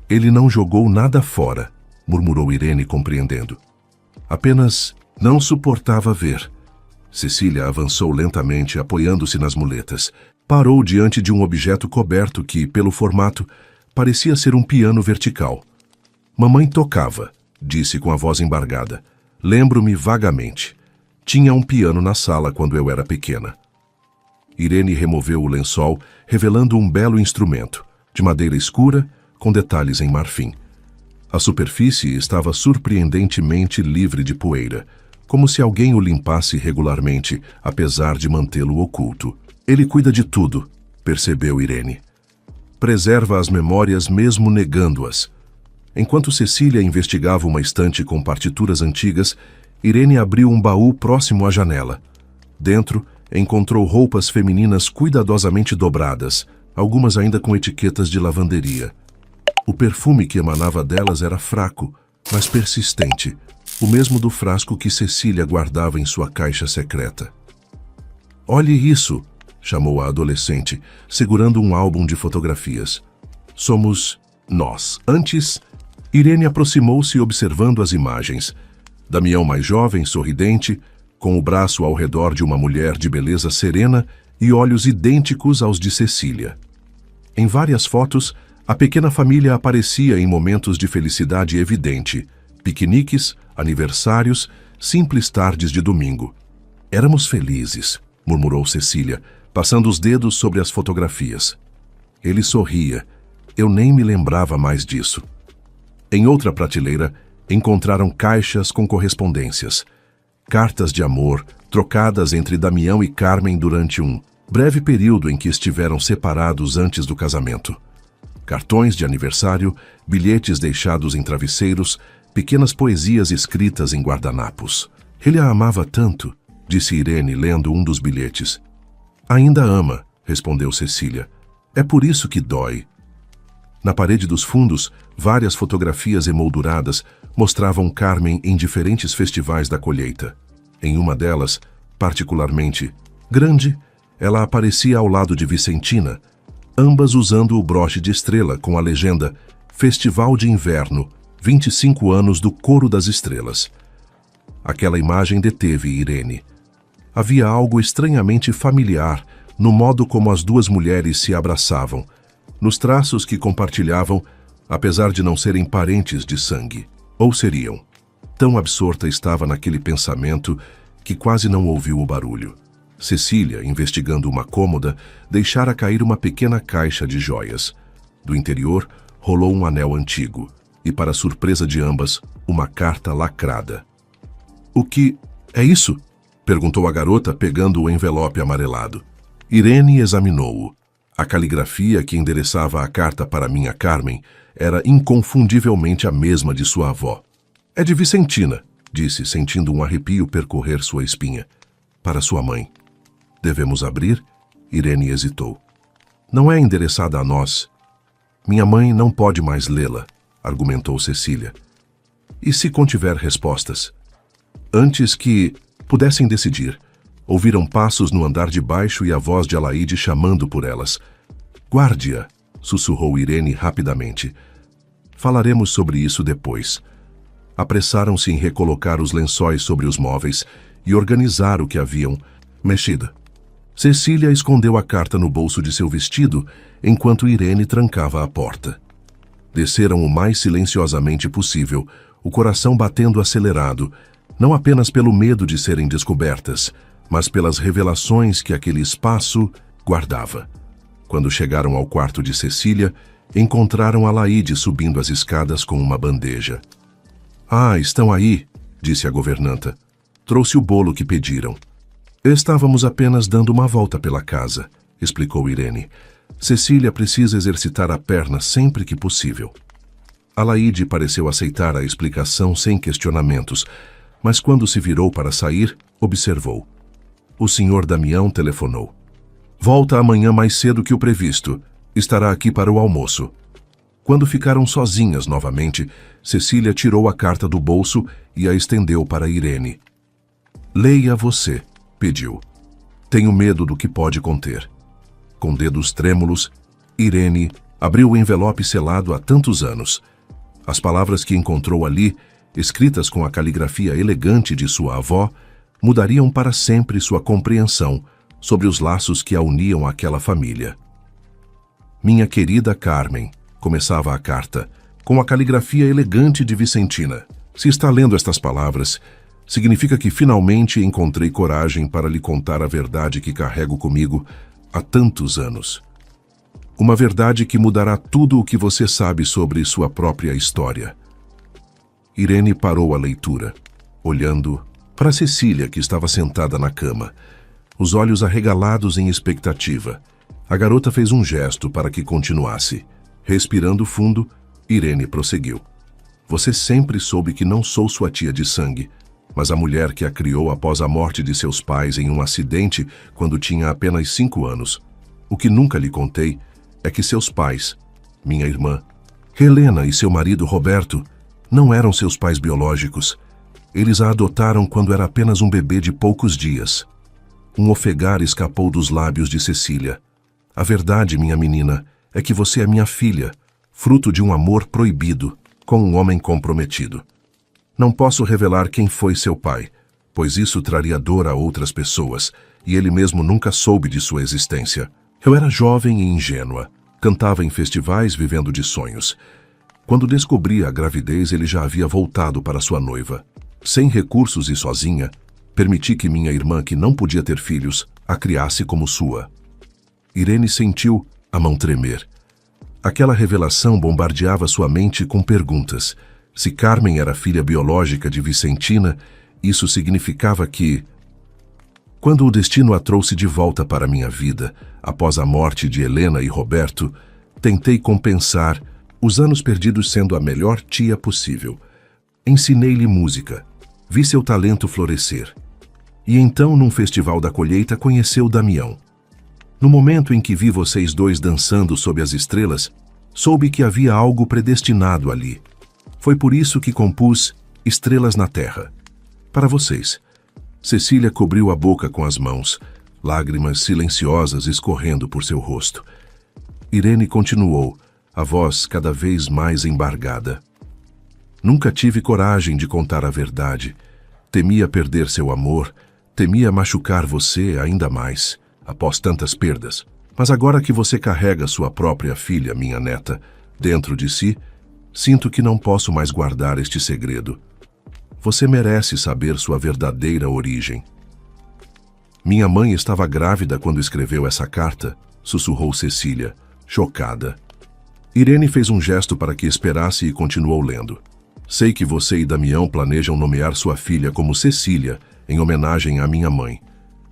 Ele não jogou nada fora, murmurou Irene, compreendendo. Apenas não suportava ver. Cecília avançou lentamente, apoiando-se nas muletas. Parou diante de um objeto coberto que, pelo formato, parecia ser um piano vertical. Mamãe tocava, disse com a voz embargada. Lembro-me vagamente. Tinha um piano na sala quando eu era pequena. Irene removeu o lençol, revelando um belo instrumento, de madeira escura, com detalhes em marfim. A superfície estava surpreendentemente livre de poeira, como se alguém o limpasse regularmente, apesar de mantê-lo oculto. Ele cuida de tudo, percebeu Irene. Preserva as memórias mesmo negando-as. Enquanto Cecília investigava uma estante com partituras antigas, Irene abriu um baú próximo à janela. Dentro, encontrou roupas femininas cuidadosamente dobradas, algumas ainda com etiquetas de lavanderia. O perfume que emanava delas era fraco, mas persistente, o mesmo do frasco que Cecília guardava em sua caixa secreta. Olhe isso, chamou a adolescente, segurando um álbum de fotografias. Somos nós. Antes, Irene aproximou-se observando as imagens. Damião mais jovem, sorridente, com o braço ao redor de uma mulher de beleza serena e olhos idênticos aos de Cecília. Em várias fotos, a pequena família aparecia em momentos de felicidade evidente, piqueniques, aniversários, simples tardes de domingo. Éramos felizes, murmurou Cecília, passando os dedos sobre as fotografias. Ele sorria. Eu nem me lembrava mais disso. Em outra prateleira, encontraram caixas com correspondências. Cartas de amor, trocadas entre Damião e Carmen durante um breve período em que estiveram separados antes do casamento. Cartões de aniversário, bilhetes deixados em travesseiros, pequenas poesias escritas em guardanapos. Ele a amava tanto, disse Irene, lendo um dos bilhetes. Ainda ama, respondeu Cecília. É por isso que dói. Na parede dos fundos, várias fotografias emolduradas mostravam Carmen em diferentes festivais da colheita. Em uma delas, particularmente grande, ela aparecia ao lado de Vicentina, ambas usando o broche de estrela com a legenda Festival de Inverno, 25 anos do Coro das Estrelas. Aquela imagem deteve Irene. Havia algo estranhamente familiar no modo como as duas mulheres se abraçavam, nos traços que compartilhavam, apesar de não serem parentes de sangue. Ou seriam. Tão absorta estava naquele pensamento que quase não ouviu o barulho. Cecília, investigando uma cômoda, deixara cair uma pequena caixa de joias. Do interior, rolou um anel antigo e, para surpresa de ambas, uma carta lacrada. "O que é isso?" perguntou a garota, pegando o envelope amarelado. Irene examinou-o. A caligrafia que endereçava a carta para minha Carmen era inconfundivelmente a mesma de sua avó. "É de Vicentina", disse, sentindo um arrepio percorrer sua espinha. "Para sua mãe." "Devemos abrir?" Irene hesitou. "Não é endereçada a nós. Minha mãe não pode mais lê-la", argumentou Cecília. "E se contiver respostas?" Antes que pudessem decidir, ouviram passos no andar de baixo e a voz de Alaide chamando por elas. "Guarde-a", sussurrou Irene rapidamente. "Falaremos sobre isso depois." Apressaram-se em recolocar os lençóis sobre os móveis e organizar o que haviam mexido. Cecília escondeu a carta no bolso de seu vestido, enquanto Irene trancava a porta. Desceram o mais silenciosamente possível, o coração batendo acelerado, não apenas pelo medo de serem descobertas, mas pelas revelações que aquele espaço guardava. Quando chegaram ao quarto de Cecília, encontraram Alaide subindo as escadas com uma bandeja. "Ah, estão aí", disse a governanta. "Trouxe o bolo que pediram." "Estávamos apenas dando uma volta pela casa", explicou Irene. "Cecília precisa exercitar a perna sempre que possível." Alaide pareceu aceitar a explicação sem questionamentos, mas quando se virou para sair, observou. O Sr. Damião telefonou. "Volta amanhã mais cedo que o previsto. Estará aqui para o almoço." Quando ficaram sozinhas novamente, Cecília tirou a carta do bolso e a estendeu para Irene. "Leia você", pediu. "Tenho medo do que pode conter." Com dedos trêmulos, Irene abriu o envelope selado há tantos anos. As palavras que encontrou ali, escritas com a caligrafia elegante de sua avó, mudariam para sempre sua compreensão sobre os laços que a uniam àquela família. "Minha querida Carmen", começava a carta, com a caligrafia elegante de Vicentina. "Se está lendo estas palavras, significa que finalmente encontrei coragem para lhe contar a verdade que carrego comigo há tantos anos. Uma verdade que mudará tudo o que você sabe sobre sua própria história." Irene parou a leitura, olhando para Cecília, que estava sentada na cama, os olhos arregalados em expectativa. A garota fez um gesto para que continuasse. Respirando fundo, Irene prosseguiu. "Você sempre soube que não sou sua tia de sangue, mas a mulher que a criou após a morte de seus pais em um acidente quando tinha apenas 5 anos. O que nunca lhe contei é que seus pais, minha irmã, Helena e seu marido Roberto, não eram seus pais biológicos. Eles a adotaram quando era apenas um bebê de poucos dias." Um ofegar escapou dos lábios de Cecília. "A verdade, minha menina, é que você é minha filha, fruto de um amor proibido, com um homem comprometido. Não posso revelar quem foi seu pai, pois isso traria dor a outras pessoas, e ele mesmo nunca soube de sua existência. Eu era jovem e ingênua, cantava em festivais vivendo de sonhos. Quando descobri a gravidez, ele já havia voltado para sua noiva. Sem recursos e sozinha, permiti que minha irmã, que não podia ter filhos, a criasse como sua." Irene sentiu a mão tremer. Aquela revelação bombardeava sua mente com perguntas. Se Carmen era filha biológica de Vicentina, isso significava que... Quando o destino a trouxe de volta para minha vida, após a morte de Helena e Roberto, tentei compensar os anos perdidos sendo a melhor tia possível. Ensinei-lhe música, vi seu talento florescer. E então, num festival da colheita, conheceu Damião. No momento em que vi vocês dois dançando sob as estrelas, soube que havia algo predestinado ali. Foi por isso que compus Estrelas na Terra. Para vocês. Cecília cobriu a boca com as mãos, lágrimas silenciosas escorrendo por seu rosto. Irene continuou, a voz cada vez mais embargada. "Nunca tive coragem de contar a verdade. Temia perder seu amor, temia machucar você ainda mais, após tantas perdas. Mas agora que você carrega sua própria filha, minha neta, dentro de si, sinto que não posso mais guardar este segredo. Você merece saber sua verdadeira origem." Minha mãe estava grávida quando escreveu essa carta, sussurrou Cecília, chocada. Irene fez um gesto para que esperasse e continuou lendo. Sei que você e Damião planejam nomear sua filha como Cecília, em homenagem à minha mãe.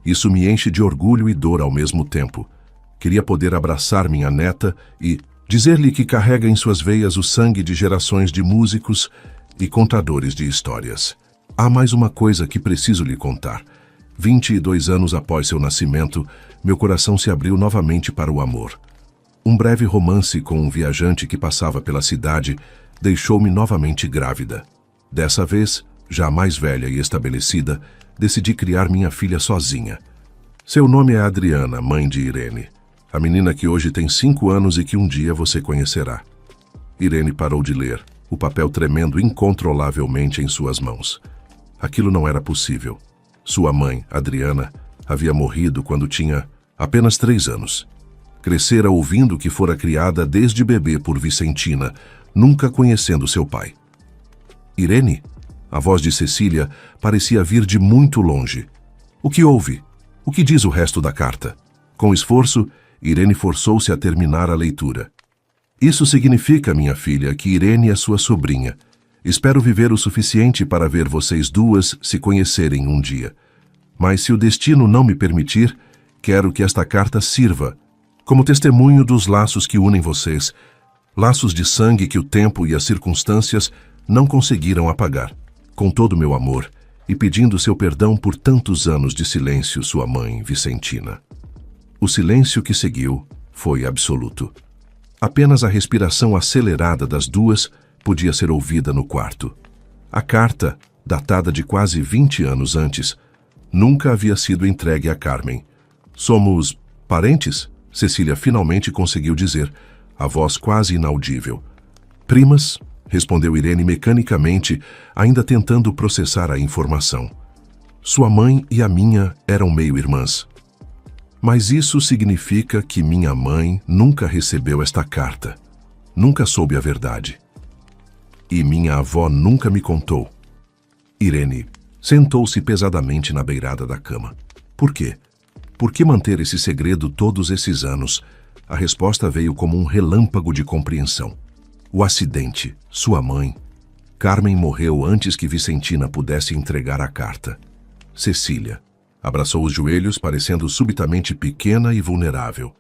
Isso me enche de orgulho e dor ao mesmo tempo. Queria poder abraçar minha neta e dizer-lhe que carrega em suas veias o sangue de gerações de músicos e contadores de histórias. Há mais uma coisa que preciso lhe contar. 22 anos após seu nascimento, meu coração se abriu novamente para o amor. Um breve romance com um viajante que passava pela cidade deixou-me novamente grávida. Dessa vez, já mais velha e estabelecida, decidi criar minha filha sozinha. Seu nome é Adriana, mãe de Irene, a menina que hoje tem 5 anos e que um dia você conhecerá. Irene parou de ler, o papel tremendo incontrolavelmente em suas mãos. Aquilo não era possível. Sua mãe, Adriana, havia morrido quando tinha apenas 3 anos. Crescera ouvindo que fora criada desde bebê por Vicentina, nunca conhecendo seu pai. Irene? A voz de Cecília parecia vir de muito longe. O que houve? O que diz o resto da carta? Com esforço, Irene forçou-se a terminar a leitura. Isso significa, minha filha, que Irene é sua sobrinha. Espero viver o suficiente para ver vocês duas se conhecerem um dia. Mas se o destino não me permitir, quero que esta carta sirva como testemunho dos laços que unem vocês, laços de sangue que o tempo e as circunstâncias não conseguiram apagar. Com todo o meu amor, e pedindo seu perdão por tantos anos de silêncio, sua mãe, Vicentina. O silêncio que seguiu foi absoluto. Apenas a respiração acelerada das duas podia ser ouvida no quarto. A carta, datada de quase 20 anos antes, nunca havia sido entregue a Carmen. Somos parentes? Cecília finalmente conseguiu dizer, a voz quase inaudível. Primas? Respondeu Irene mecanicamente, ainda tentando processar a informação. Sua mãe e a minha eram meio-irmãs. Mas isso significa que minha mãe nunca recebeu esta carta. Nunca soube a verdade. E minha avó nunca me contou. Irene sentou-se pesadamente na beirada da cama. Por quê? Por que manter esse segredo todos esses anos? A resposta veio como um relâmpago de compreensão. O acidente, sua mãe. Carmen morreu antes que Vicentina pudesse entregar a carta. Cecília abraçou os joelhos, parecendo subitamente pequena e vulnerável.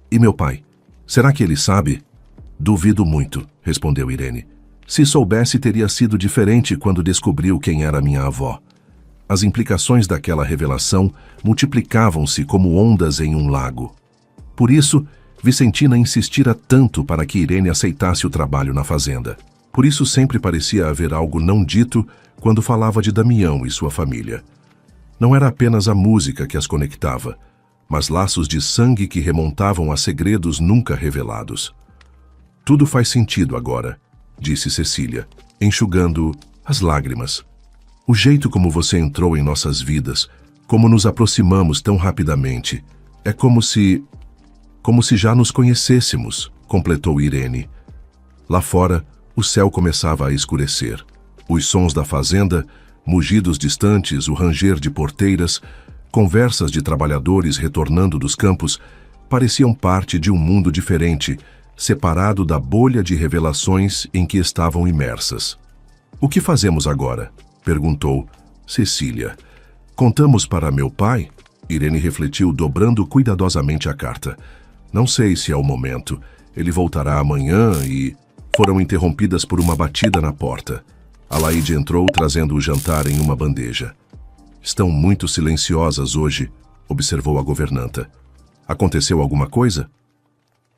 E meu pai? Será que ele sabe? Duvido muito, respondeu Irene. Se soubesse, teria sido diferente quando descobriu quem era minha avó. As implicações daquela revelação multiplicavam-se como ondas em um lago. Por isso, Vicentina insistira tanto para que Irene aceitasse o trabalho na fazenda. Por isso sempre parecia haver algo não dito quando falava de Damião e sua família. Não era apenas a música que as conectava, mas laços de sangue que remontavam a segredos nunca revelados. Tudo faz sentido agora, disse Cecília, enxugando as lágrimas. O jeito como você entrou em nossas vidas, como nos aproximamos tão rapidamente, é como se já nos conhecêssemos, completou Irene. Lá fora, o céu começava a escurecer. Os sons da fazenda, mugidos distantes, o ranger de porteiras, conversas de trabalhadores retornando dos campos, pareciam parte de um mundo diferente, separado da bolha de revelações em que estavam imersas. O que fazemos agora? Perguntou Cecília. Contamos para meu pai? Irene refletiu, dobrando cuidadosamente a carta. Não sei se é o momento. Ele voltará amanhã e... Foram interrompidas por uma batida na porta. Alaide entrou trazendo o jantar em uma bandeja. Estão muito silenciosas hoje, observou a governanta. Aconteceu alguma coisa?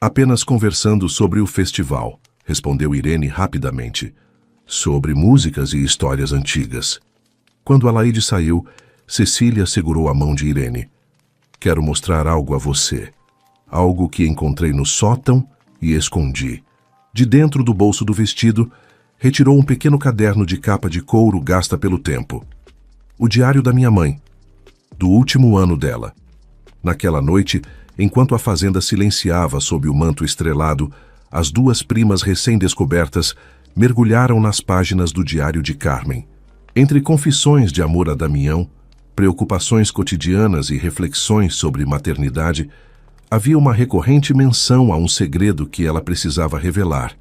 Apenas conversando sobre o festival, respondeu Irene rapidamente. Sobre músicas e histórias antigas. Quando Alaide saiu, Cecília segurou a mão de Irene. Quero mostrar algo a você. Algo que encontrei no sótão e escondi. De dentro do bolso do vestido, retirou um pequeno caderno de capa de couro gasta pelo tempo. O diário da minha mãe, do último ano dela. Naquela noite, enquanto a fazenda silenciava sob o manto estrelado, as duas primas recém-descobertas mergulharam nas páginas do diário de Carmen. Entre confissões de amor a Damião, preocupações cotidianas e reflexões sobre maternidade, havia uma recorrente menção a um segredo que ela precisava revelar,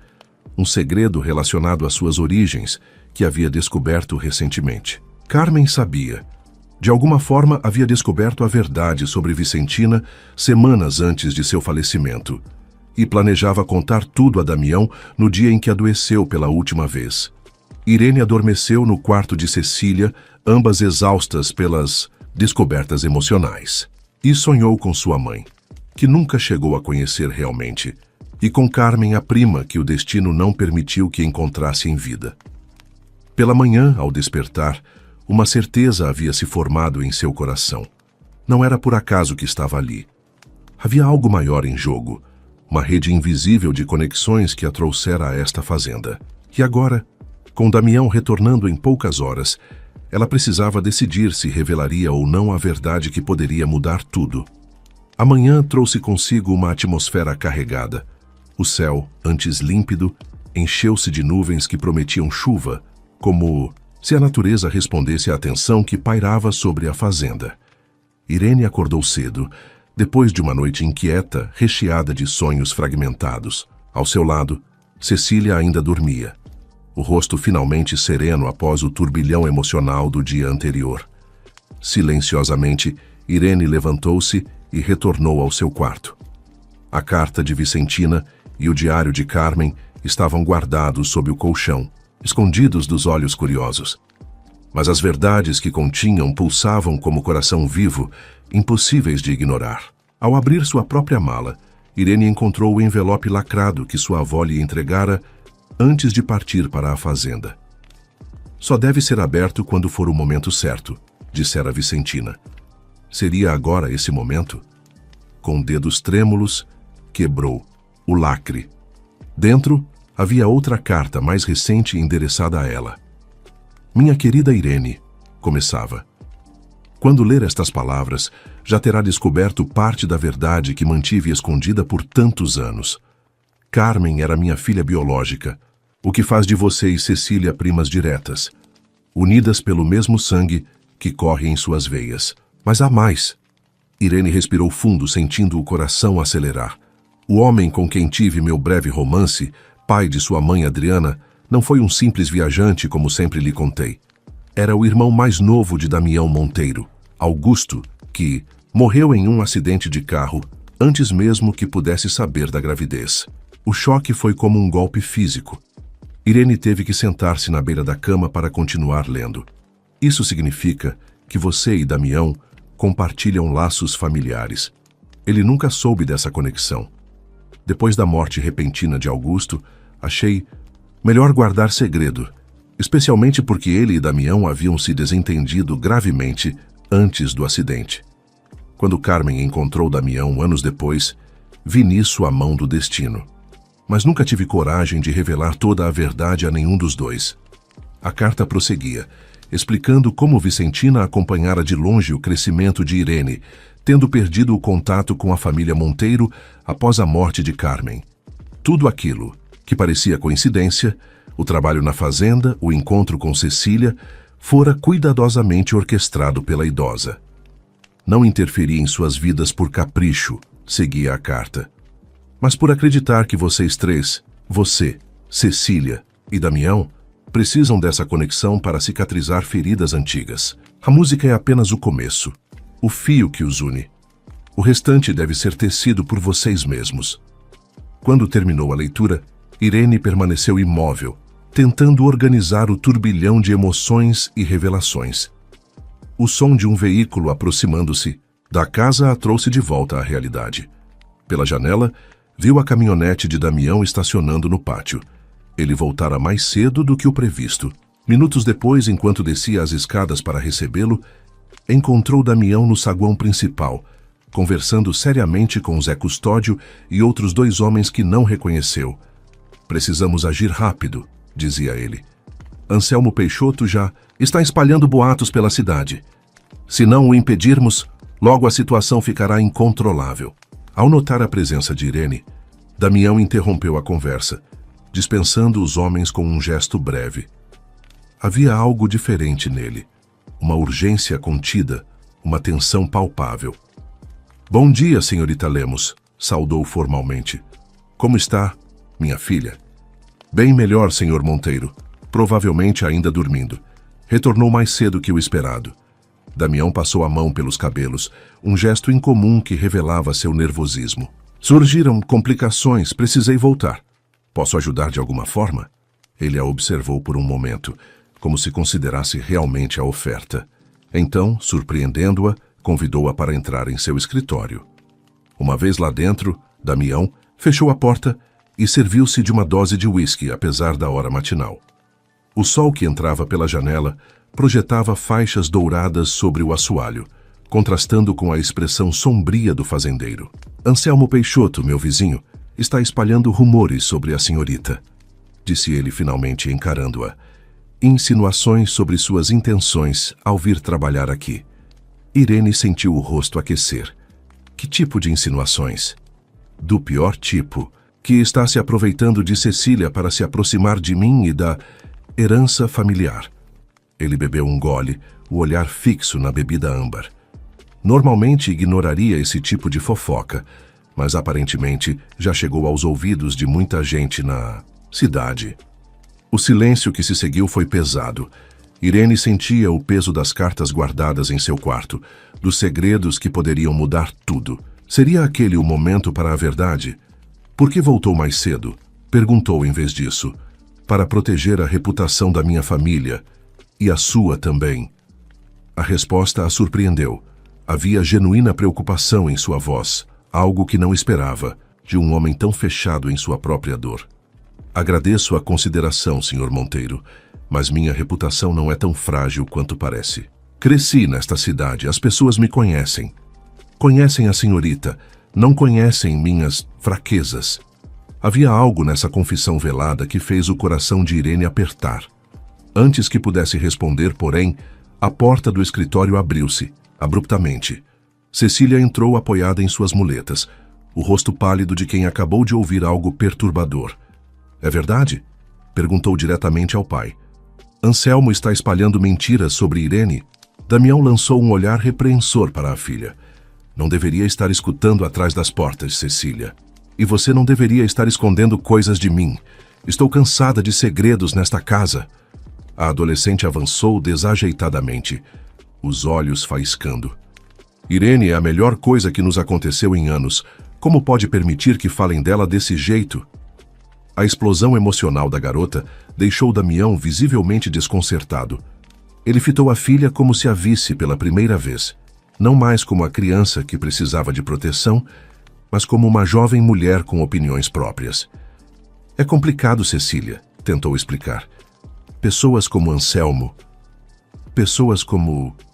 um segredo relacionado às suas origens, que havia descoberto recentemente. Carmen sabia. De alguma forma, havia descoberto a verdade sobre Vicentina semanas antes de seu falecimento, e planejava contar tudo a Damião no dia em que adoeceu pela última vez. Irene adormeceu no quarto de Cecília, ambas exaustas pelas descobertas emocionais, e sonhou com sua mãe, que nunca chegou a conhecer realmente, e com Carmen, a prima que o destino não permitiu que encontrasse em vida. Pela manhã, ao despertar, uma certeza havia se formado em seu coração. Não era por acaso que estava ali. Havia algo maior em jogo, uma rede invisível de conexões que a trouxera a esta fazenda. E agora, com Damião retornando em poucas horas, ela precisava decidir se revelaria ou não a verdade que poderia mudar tudo. A manhã trouxe consigo uma atmosfera carregada. O céu, antes límpido, encheu-se de nuvens que prometiam chuva, como se a natureza respondesse à atenção que pairava sobre a fazenda. Irene acordou cedo, depois de uma noite inquieta, recheada de sonhos fragmentados. Ao seu lado, Cecília ainda dormia, o rosto finalmente sereno após o turbilhão emocional do dia anterior. Silenciosamente, Irene levantou-se e retornou ao seu quarto. A carta de Vicentina e o diário de Carmen estavam guardados sob o colchão, escondidos dos olhos curiosos. Mas as verdades que continham pulsavam como coração vivo, impossíveis de ignorar. Ao abrir sua própria mala, Irene encontrou o envelope lacrado que sua avó lhe entregara antes de partir para a fazenda. Só deve ser aberto quando for o momento certo, dissera Vicentina. Seria agora esse momento? Com dedos trêmulos, quebrou o lacre. Dentro, havia outra carta mais recente endereçada a ela. Minha querida Irene, começava. Quando ler estas palavras, já terá descoberto parte da verdade que mantive escondida por tantos anos. Carmen era minha filha biológica, o que faz de você e Cecília primas diretas, unidas pelo mesmo sangue que corre em suas veias. Mas há mais. Irene respirou fundo, sentindo o coração acelerar. O homem com quem tive meu breve romance, pai de sua mãe Adriana, não foi um simples viajante como sempre lhe contei. Era o irmão mais novo de Damião Monteiro, Augusto, que morreu em um acidente de carro antes mesmo que pudesse saber da gravidez. O choque foi como um golpe físico. Irene teve que sentar-se na beira da cama para continuar lendo. Isso significa que você e Damião compartilham laços familiares. Ele nunca soube dessa conexão. Depois da morte repentina de Augusto, achei melhor guardar segredo, especialmente porque ele e Damião haviam se desentendido gravemente antes do acidente. Quando Carmen encontrou Damião anos depois, vi nisso a mão do destino. Mas nunca tive coragem de revelar toda a verdade a nenhum dos dois. A carta prosseguia, explicando como Vicentina acompanhara de longe o crescimento de Irene, tendo perdido o contato com a família Monteiro após a morte de Carmen. Tudo aquilo, que parecia coincidência, o trabalho na fazenda, o encontro com Cecília, fora cuidadosamente orquestrado pela idosa. Não interferi em suas vidas por capricho, seguia a carta, mas por acreditar que vocês três, você, Cecília e Damião, precisam dessa conexão para cicatrizar feridas antigas. A música é apenas o começo, o fio que os une. O restante deve ser tecido por vocês mesmos. Quando terminou a leitura, Irene permaneceu imóvel, tentando organizar o turbilhão de emoções e revelações. O som de um veículo aproximando-se da casa a trouxe de volta à realidade. Pela janela, viu a caminhonete de Damião estacionando no pátio. Ele voltara mais cedo do que o previsto. Minutos depois, enquanto descia as escadas para recebê-lo, encontrou Damião no saguão principal, conversando seriamente com Zé Custódio e outros dois homens que não reconheceu. Precisamos agir rápido, dizia ele. Anselmo Peixoto já está espalhando boatos pela cidade. Se não o impedirmos, logo a situação ficará incontrolável. Ao notar a presença de Irene, Damião interrompeu a conversa, dispensando os homens com um gesto breve. Havia algo diferente nele. uma urgência contida, uma tensão palpável. "Bom dia, senhorita Lemos", saudou formalmente. "Como está, minha filha?" "Bem melhor, senhor Monteiro. Provavelmente ainda dormindo. Retornou mais cedo que o esperado." Damião passou a mão pelos cabelos, um gesto incomum que revelava seu nervosismo. "Surgiram complicações, precisei voltar. Posso ajudar de alguma forma?" Ele a observou por um momento, como se considerasse realmente a oferta. Então, surpreendendo-a, convidou-a para entrar em seu escritório. Uma vez lá dentro, Damião fechou a porta e serviu-se de uma dose de uísque, apesar da hora matinal. O sol que entrava pela janela projetava faixas douradas sobre o assoalho, contrastando com a expressão sombria do fazendeiro. "Anselmo Peixoto, meu vizinho, está espalhando rumores sobre a senhorita", disse ele finalmente encarando-a. "Insinuações sobre suas intenções ao vir trabalhar aqui." Irene sentiu o rosto aquecer. "Que tipo de insinuações?" "Do pior tipo, que está se aproveitando de Cecília para se aproximar de mim e da herança familiar." Ele bebeu um gole, o olhar fixo na bebida âmbar. Normalmente ignoraria esse tipo de fofoca, mas aparentemente já chegou aos ouvidos de muita gente na cidade. O silêncio que se seguiu foi pesado. Irene sentia o peso das cartas guardadas em seu quarto, dos segredos que poderiam mudar tudo. Seria aquele o momento para a verdade? "Por que voltou mais cedo?" perguntou em vez disso. "Para proteger a reputação da minha família. E a sua também." A resposta a surpreendeu. Havia genuína preocupação em sua voz, algo que não esperava, de um homem tão fechado em sua própria dor. "Agradeço a consideração, Sr. Monteiro, mas minha reputação não é tão frágil quanto parece. Cresci nesta cidade, as pessoas me conhecem. Conhecem a senhorita, não conhecem minhas fraquezas." Havia algo nessa confissão velada que fez o coração de Irene apertar. Antes que pudesse responder, porém, a porta do escritório abriu-se, abruptamente. Cecília entrou apoiada em suas muletas, o rosto pálido de quem acabou de ouvir algo perturbador. "É verdade?" perguntou diretamente ao pai. "Anselmo está espalhando mentiras sobre Irene?" Damião lançou um olhar repreensor para a filha. "Não deveria estar escutando atrás das portas, Cecília. E você não deveria estar escondendo coisas de mim. Estou cansada de segredos nesta casa." A adolescente avançou desajeitadamente, os olhos faiscando. "Irene é a melhor coisa que nos aconteceu em anos. Como pode permitir que falem dela desse jeito?" A explosão emocional da garota deixou Damião visivelmente desconcertado. Ele fitou a filha como se a visse pela primeira vez, não mais como a criança que precisava de proteção, mas como uma jovem mulher com opiniões próprias. "É complicado, Cecília", tentou explicar. "Pessoas como Anselmo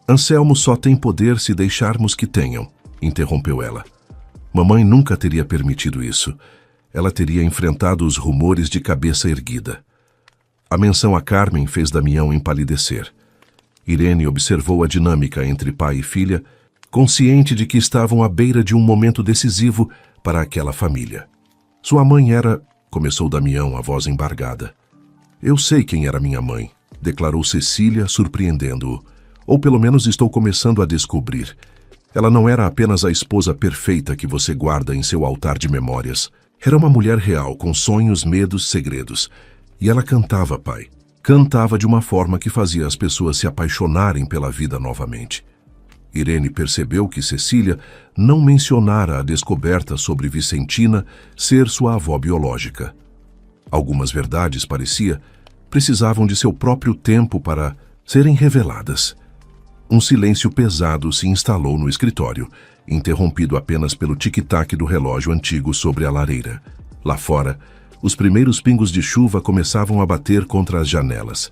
Anselmo só tem poder se deixarmos que tenham", interrompeu ela. "Mamãe nunca teria permitido isso. Ela teria enfrentado os rumores de cabeça erguida." A menção a Carmen fez Damião empalidecer. Irene observou a dinâmica entre pai e filha, consciente de que estavam à beira de um momento decisivo para aquela família. "Sua mãe era..." começou Damião, a voz embargada. "Eu sei quem era minha mãe", declarou Cecília, surpreendendo-o. "Ou pelo menos estou começando a descobrir. Ela não era apenas a esposa perfeita que você guarda em seu altar de memórias. Era uma mulher real, com sonhos, medos, segredos. E ela cantava, pai. Cantava de uma forma que fazia as pessoas se apaixonarem pela vida novamente." Irene percebeu que Cecília não mencionara a descoberta sobre Vicentina ser sua avó biológica. Algumas verdades, parecia, precisavam de seu próprio tempo para serem reveladas. Um silêncio pesado se instalou no escritório, interrompido apenas pelo tic-tac do relógio antigo sobre a lareira. Lá fora, os primeiros pingos de chuva começavam a bater contra as janelas.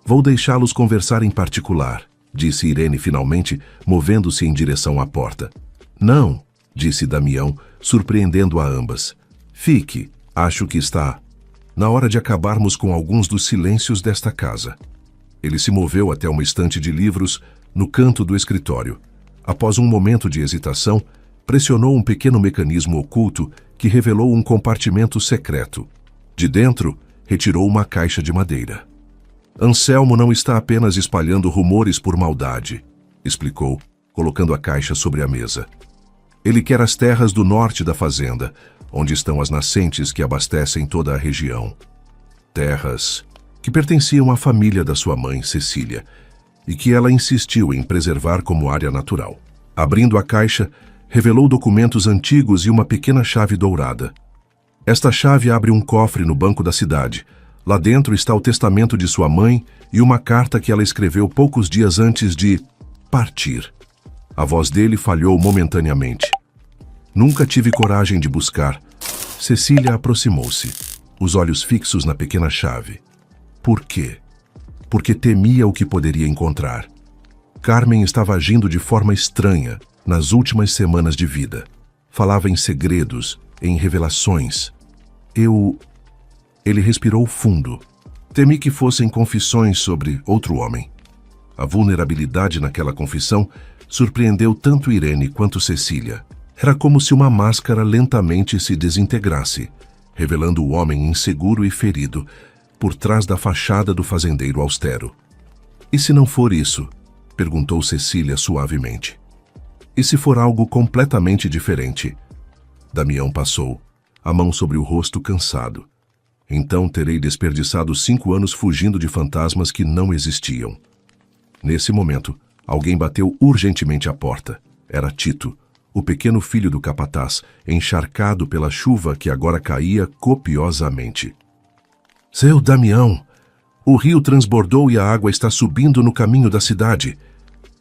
"Vou deixá-los conversar em particular", disse Irene finalmente, movendo-se em direção à porta. "Não", disse Damião, surpreendendo a ambas. "Fique, acho que está na hora de acabarmos com alguns dos silêncios desta casa." Ele se moveu até uma estante de livros no canto do escritório. Após um momento de hesitação, pressionou um pequeno mecanismo oculto que revelou um compartimento secreto. De dentro, retirou uma caixa de madeira. Anselmo não está apenas espalhando rumores por maldade, explicou, colocando a caixa sobre a mesa. Ele quer as terras do norte da fazenda, onde estão as nascentes que abastecem toda a região. Terras que pertenciam à família da sua mãe, Cecília, e que ela insistiu em preservar como área natural. Abrindo a caixa, revelou documentos antigos e uma pequena chave dourada. Esta chave abre um cofre no banco da cidade. Lá dentro está o testamento de sua mãe e uma carta que ela escreveu poucos dias antes de partir. A voz dele falhou momentaneamente. Nunca tive coragem de buscar. Cecília aproximou-se, os olhos fixos na pequena chave. Por quê? Porque temia o que poderia encontrar. Carmen estava agindo de forma estranha nas últimas semanas de vida. Falava em segredos, em revelações. Ele respirou fundo. Temi que fossem confissões sobre outro homem. A vulnerabilidade naquela confissão surpreendeu tanto Irene quanto Cecília. Era como se uma máscara lentamente se desintegrasse, revelando o homem inseguro e ferido por trás da fachada do fazendeiro austero. E se não for isso? Perguntou Cecília suavemente. E se for algo completamente diferente? Damião passou, a mão sobre o rosto cansado. Então terei desperdiçado 5 anos fugindo de fantasmas que não existiam. Nesse momento, alguém bateu urgentemente à porta. Era Tito, o pequeno filho do capataz, encharcado pela chuva que agora caía copiosamente. Seu Damião! O rio transbordou e a água está subindo no caminho da cidade.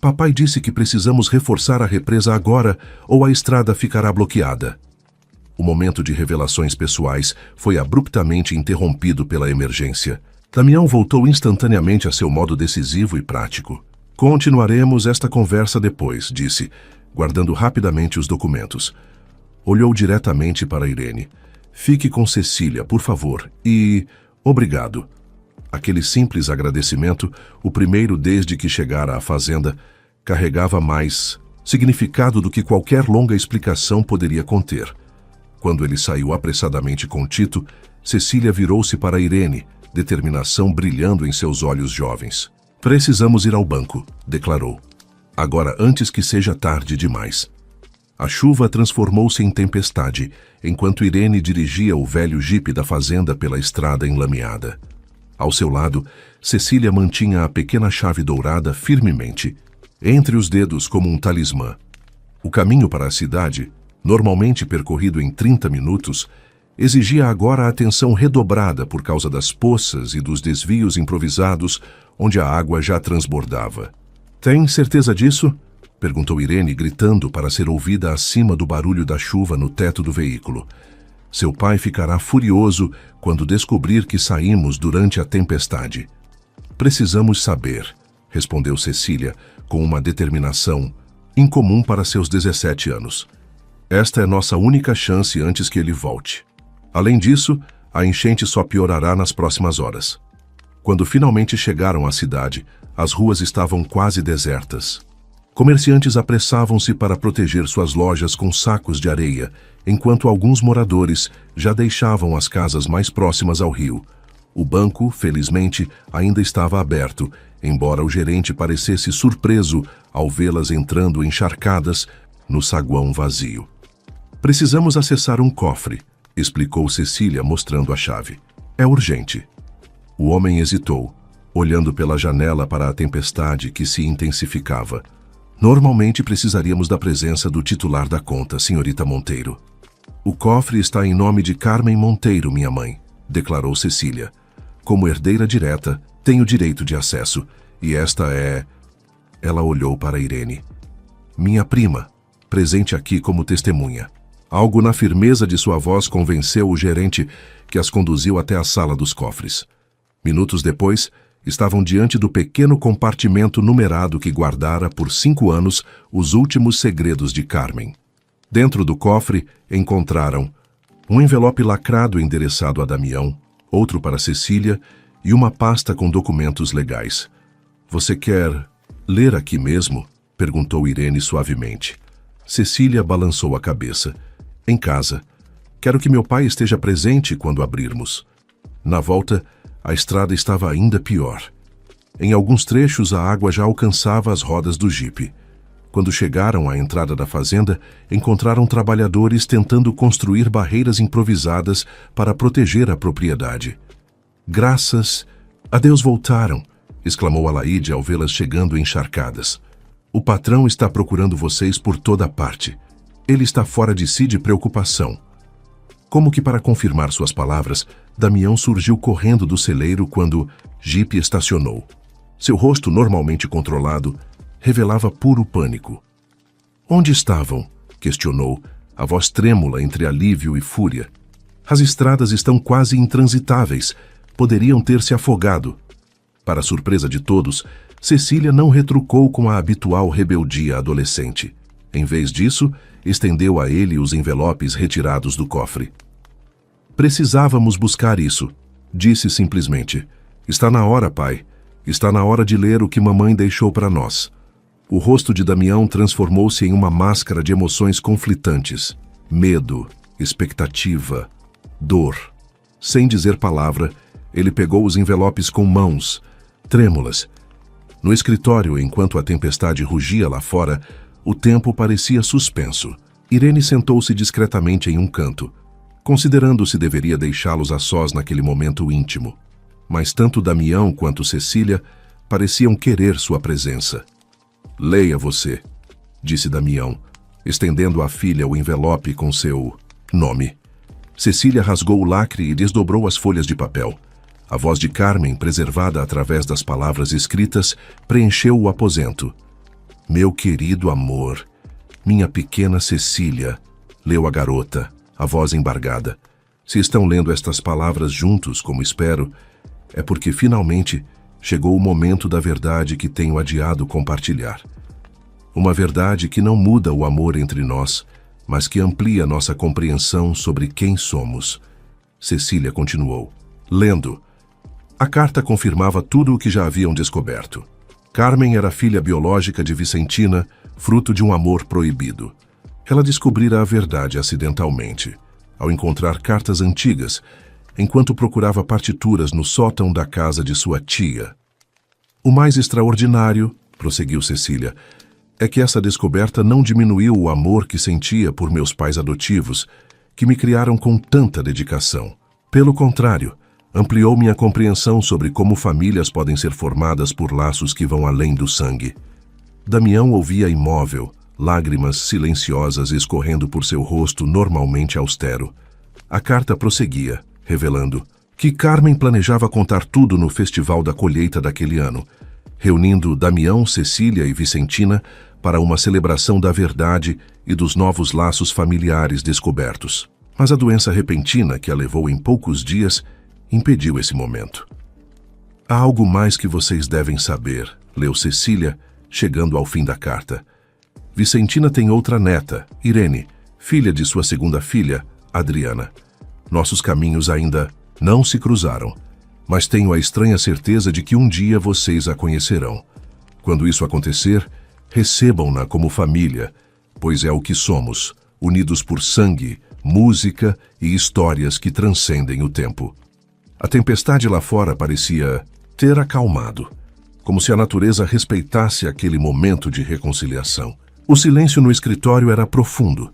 Papai disse que precisamos reforçar a represa agora ou a estrada ficará bloqueada. O momento de revelações pessoais foi abruptamente interrompido pela emergência. Damião voltou instantaneamente a seu modo decisivo e prático. Continuaremos esta conversa depois, disse, guardando rapidamente os documentos. Olhou diretamente para Irene. Fique com Cecília, por favor, e... obrigado. Aquele simples agradecimento, o primeiro desde que chegara à fazenda, carregava mais significado do que qualquer longa explicação poderia conter. Quando ele saiu apressadamente com Tito, Cecília virou-se para Irene, determinação brilhando em seus olhos jovens. Precisamos ir ao banco, declarou. Agora antes que seja tarde demais. A chuva transformou-se em tempestade, enquanto Irene dirigia o velho jipe da fazenda pela estrada enlameada. Ao seu lado, Cecília mantinha a pequena chave dourada firmemente, entre os dedos como um talismã. O caminho para a cidade, normalmente percorrido em 30 minutos, exigia agora atenção redobrada por causa das poças e dos desvios improvisados onde a água já transbordava. Tem certeza disso? Perguntou Irene, gritando para ser ouvida acima do barulho da chuva no teto do veículo. Seu pai ficará furioso quando descobrir que saímos durante a tempestade. Precisamos saber, respondeu Cecília, com uma determinação incomum para seus 17 anos. Esta é nossa única chance antes que ele volte. Além disso, a enchente só piorará nas próximas horas. Quando finalmente chegaram à cidade, as ruas estavam quase desertas. Comerciantes apressavam-se para proteger suas lojas com sacos de areia, enquanto alguns moradores já deixavam as casas mais próximas ao rio. O banco, felizmente, ainda estava aberto, embora o gerente parecesse surpreso ao vê-las entrando encharcadas no saguão vazio. Precisamos acessar um cofre, explicou Cecília, mostrando a chave. É urgente. O homem hesitou, olhando pela janela para a tempestade que se intensificava. Normalmente precisaríamos da presença do titular da conta, senhorita Monteiro. O cofre está em nome de Carmen Monteiro, minha mãe, declarou Cecília. Como herdeira direta, tenho direito de acesso, e esta é... Ela olhou para Irene. Minha prima, presente aqui como testemunha. Algo na firmeza de sua voz convenceu o gerente, que as conduziu até a sala dos cofres. Minutos depois, estavam diante do pequeno compartimento numerado que guardara por 5 anos os últimos segredos de Carmen. Dentro do cofre, encontraram um envelope lacrado endereçado a Damião, outro para Cecília e uma pasta com documentos legais. Você quer ler aqui mesmo? Perguntou Irene suavemente. Cecília balançou a cabeça. Em casa. Quero que meu pai esteja presente quando abrirmos. Na volta, a estrada estava ainda pior. Em alguns trechos, a água já alcançava as rodas do jipe. Quando chegaram à entrada da fazenda, encontraram trabalhadores tentando construir barreiras improvisadas para proteger a propriedade. Graças a Deus voltaram, exclamou Alaide ao vê-las chegando encharcadas. O patrão está procurando vocês por toda parte. Ele está fora de si de preocupação. Como que para confirmar suas palavras, Damião surgiu correndo do celeiro quando jipe estacionou. Seu rosto, normalmente controlado, revelava puro pânico. Onde estavam? Questionou, a voz trêmula entre alívio e fúria. As estradas estão quase intransitáveis. Poderiam ter se afogado. Para surpresa de todos, Cecília não retrucou com a habitual rebeldia adolescente. Em vez disso, estendeu a ele os envelopes retirados do cofre. Precisávamos buscar isso, disse simplesmente. Está na hora, pai. Está na hora de ler o que mamãe deixou para nós. O rosto de Damião transformou-se em uma máscara de emoções conflitantes. Medo, expectativa, dor. Sem dizer palavra, ele pegou os envelopes com mãos, trêmulas. No escritório, enquanto a tempestade rugia lá fora, o tempo parecia suspenso. Irene sentou-se discretamente em um canto, considerando se deveria deixá-los a sós naquele momento íntimo. Mas tanto Damião quanto Cecília pareciam querer sua presença. Leia você, disse Damião, estendendo à filha o envelope com seu nome. Cecília rasgou o lacre e desdobrou as folhas de papel. A voz de Carmen, preservada através das palavras escritas, preencheu o aposento. Meu querido amor, minha pequena Cecília, leu a garota, a voz embargada. Se estão lendo estas palavras juntos, como espero, é porque finalmente chegou o momento da verdade que tenho adiado compartilhar. Uma verdade que não muda o amor entre nós, mas que amplia nossa compreensão sobre quem somos. Cecília continuou, lendo. A carta confirmava tudo o que já haviam descoberto. Carmen era filha biológica de Vicentina, fruto de um amor proibido. Ela descobrira a verdade acidentalmente, ao encontrar cartas antigas, enquanto procurava partituras no sótão da casa de sua tia. O mais extraordinário, prosseguiu Cecília, é que essa descoberta não diminuiu o amor que sentia por meus pais adotivos, que me criaram com tanta dedicação. Pelo contrário, ampliou minha compreensão sobre como famílias podem ser formadas por laços que vão além do sangue. Damião ouvia imóvel, lágrimas silenciosas escorrendo por seu rosto normalmente austero. A carta prosseguia, revelando que Carmen planejava contar tudo no festival da colheita daquele ano, reunindo Damião, Cecília e Vicentina para uma celebração da verdade e dos novos laços familiares descobertos. Mas a doença repentina que a levou em poucos dias impediu esse momento. Há algo mais que vocês devem saber, leu Cecília, chegando ao fim da carta. Vicentina tem outra neta, Irene, filha de sua segunda filha, Adriana. Nossos caminhos ainda não se cruzaram, mas tenho a estranha certeza de que um dia vocês a conhecerão. Quando isso acontecer, recebam-na como família, pois é o que somos, unidos por sangue, música e histórias que transcendem o tempo. A tempestade lá fora parecia ter acalmado, como se a natureza respeitasse aquele momento de reconciliação. O silêncio no escritório era profundo,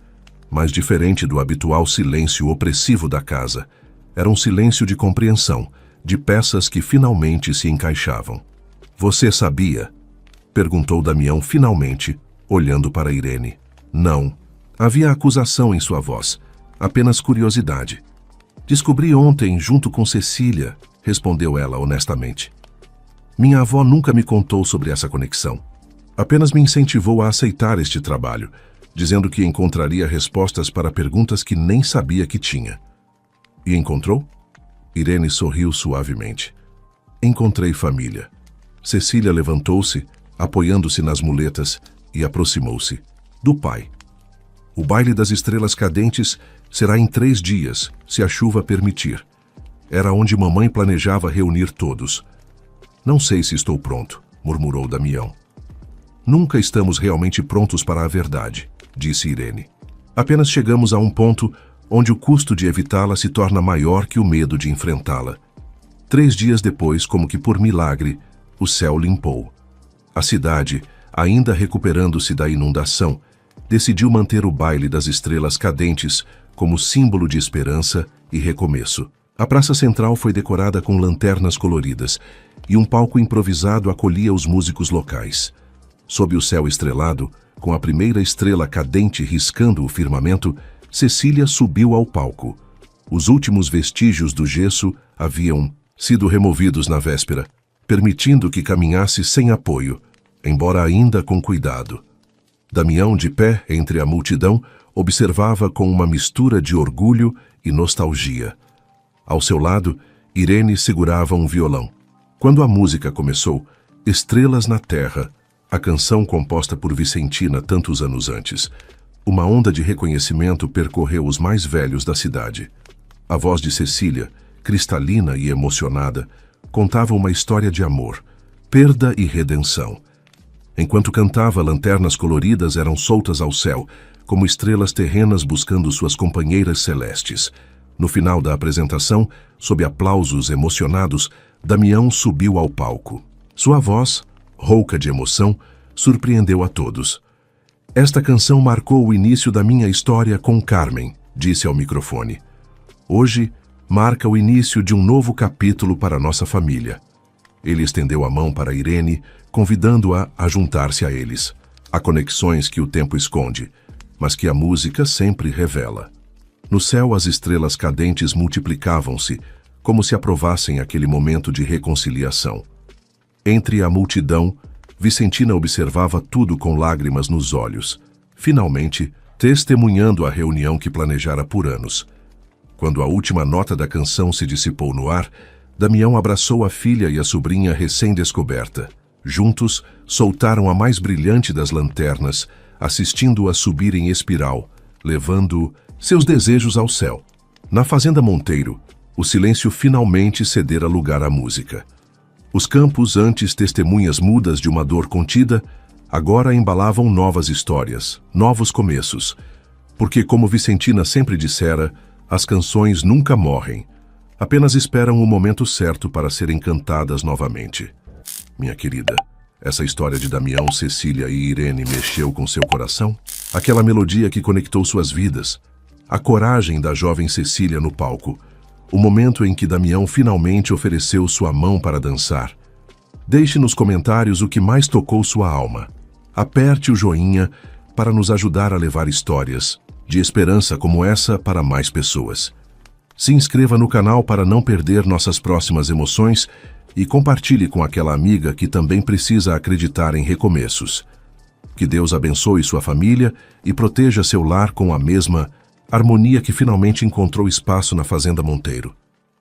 mas diferente do habitual silêncio opressivo da casa. Era um silêncio de compreensão, de peças que finalmente se encaixavam. Você sabia? Perguntou Damião finalmente, olhando para Irene. Não. Havia acusação em sua voz, apenas curiosidade. Descobri ontem, junto com Cecília, respondeu ela honestamente. Minha avó nunca me contou sobre essa conexão. Apenas me incentivou a aceitar este trabalho, dizendo que encontraria respostas para perguntas que nem sabia que tinha. E encontrou? Irene sorriu suavemente. Encontrei família. Cecília levantou-se, apoiando-se nas muletas, e aproximou-se. Do pai. O baile das estrelas cadentes será em 3 dias, se a chuva permitir. Era onde mamãe planejava reunir todos. Não sei se estou pronto, murmurou Damião. Nunca estamos realmente prontos para a verdade, disse Irene. Apenas chegamos a um ponto onde o custo de evitá-la se torna maior que o medo de enfrentá-la. 3 dias depois, como que por milagre, o céu limpou. A cidade, ainda recuperando-se da inundação, decidiu manter o baile das estrelas cadentes como símbolo de esperança e recomeço. A praça central foi decorada com lanternas coloridas e um palco improvisado acolhia os músicos locais. Sob o céu estrelado, com a primeira estrela cadente riscando o firmamento, Cecília subiu ao palco. Os últimos vestígios do gesso haviam sido removidos na véspera, permitindo que caminhasse sem apoio, embora ainda com cuidado. Damião, de pé entre a multidão, observava com uma mistura de orgulho e nostalgia. Ao seu lado, Irene segurava um violão. Quando a música começou, Estrelas na Terra, a canção composta por Vicentina tantos anos antes, uma onda de reconhecimento percorreu os mais velhos da cidade. A voz de Cecília, cristalina e emocionada, contava uma história de amor, perda e redenção. Enquanto cantava, lanternas coloridas eram soltas ao céu, como estrelas terrenas buscando suas companheiras celestes. No final da apresentação, sob aplausos emocionados, Damião subiu ao palco. Sua voz, rouca de emoção, surpreendeu a todos. Esta canção marcou o início da minha história com Carmen, disse ao microfone. Hoje, marca o início de um novo capítulo para nossa família. Ele estendeu a mão para Irene, convidando-a a juntar-se a eles. Há conexões que o tempo esconde, mas que a música sempre revela. No céu, as estrelas cadentes multiplicavam-se, como se aprovassem aquele momento de reconciliação. Entre a multidão, Vicentina observava tudo com lágrimas nos olhos, finalmente testemunhando a reunião que planejara por anos. Quando a última nota da canção se dissipou no ar, Damião abraçou a filha e a sobrinha recém-descoberta. Juntos, soltaram a mais brilhante das lanternas, assistindo-a subir em espiral, levando seus desejos ao céu. Na Fazenda Monteiro, o silêncio finalmente cedera lugar à música. Os campos, antes testemunhas mudas de uma dor contida, agora embalavam novas histórias, novos começos. Porque, como Vicentina sempre dissera, as canções nunca morrem, apenas esperam o momento certo para serem cantadas novamente. Minha querida, essa história de Damião, Cecília e Irene mexeu com seu coração? Aquela melodia que conectou suas vidas, a coragem da jovem Cecília no palco, o momento em que Damião finalmente ofereceu sua mão para dançar. Deixe nos comentários o que mais tocou sua alma. Aperte o joinha para nos ajudar a levar histórias de esperança como essa para mais pessoas. Se inscreva no canal para não perder nossas próximas emoções e compartilhe com aquela amiga que também precisa acreditar em recomeços. Que Deus abençoe sua família e proteja seu lar com a mesma harmonia que finalmente encontrou espaço na Fazenda Monteiro.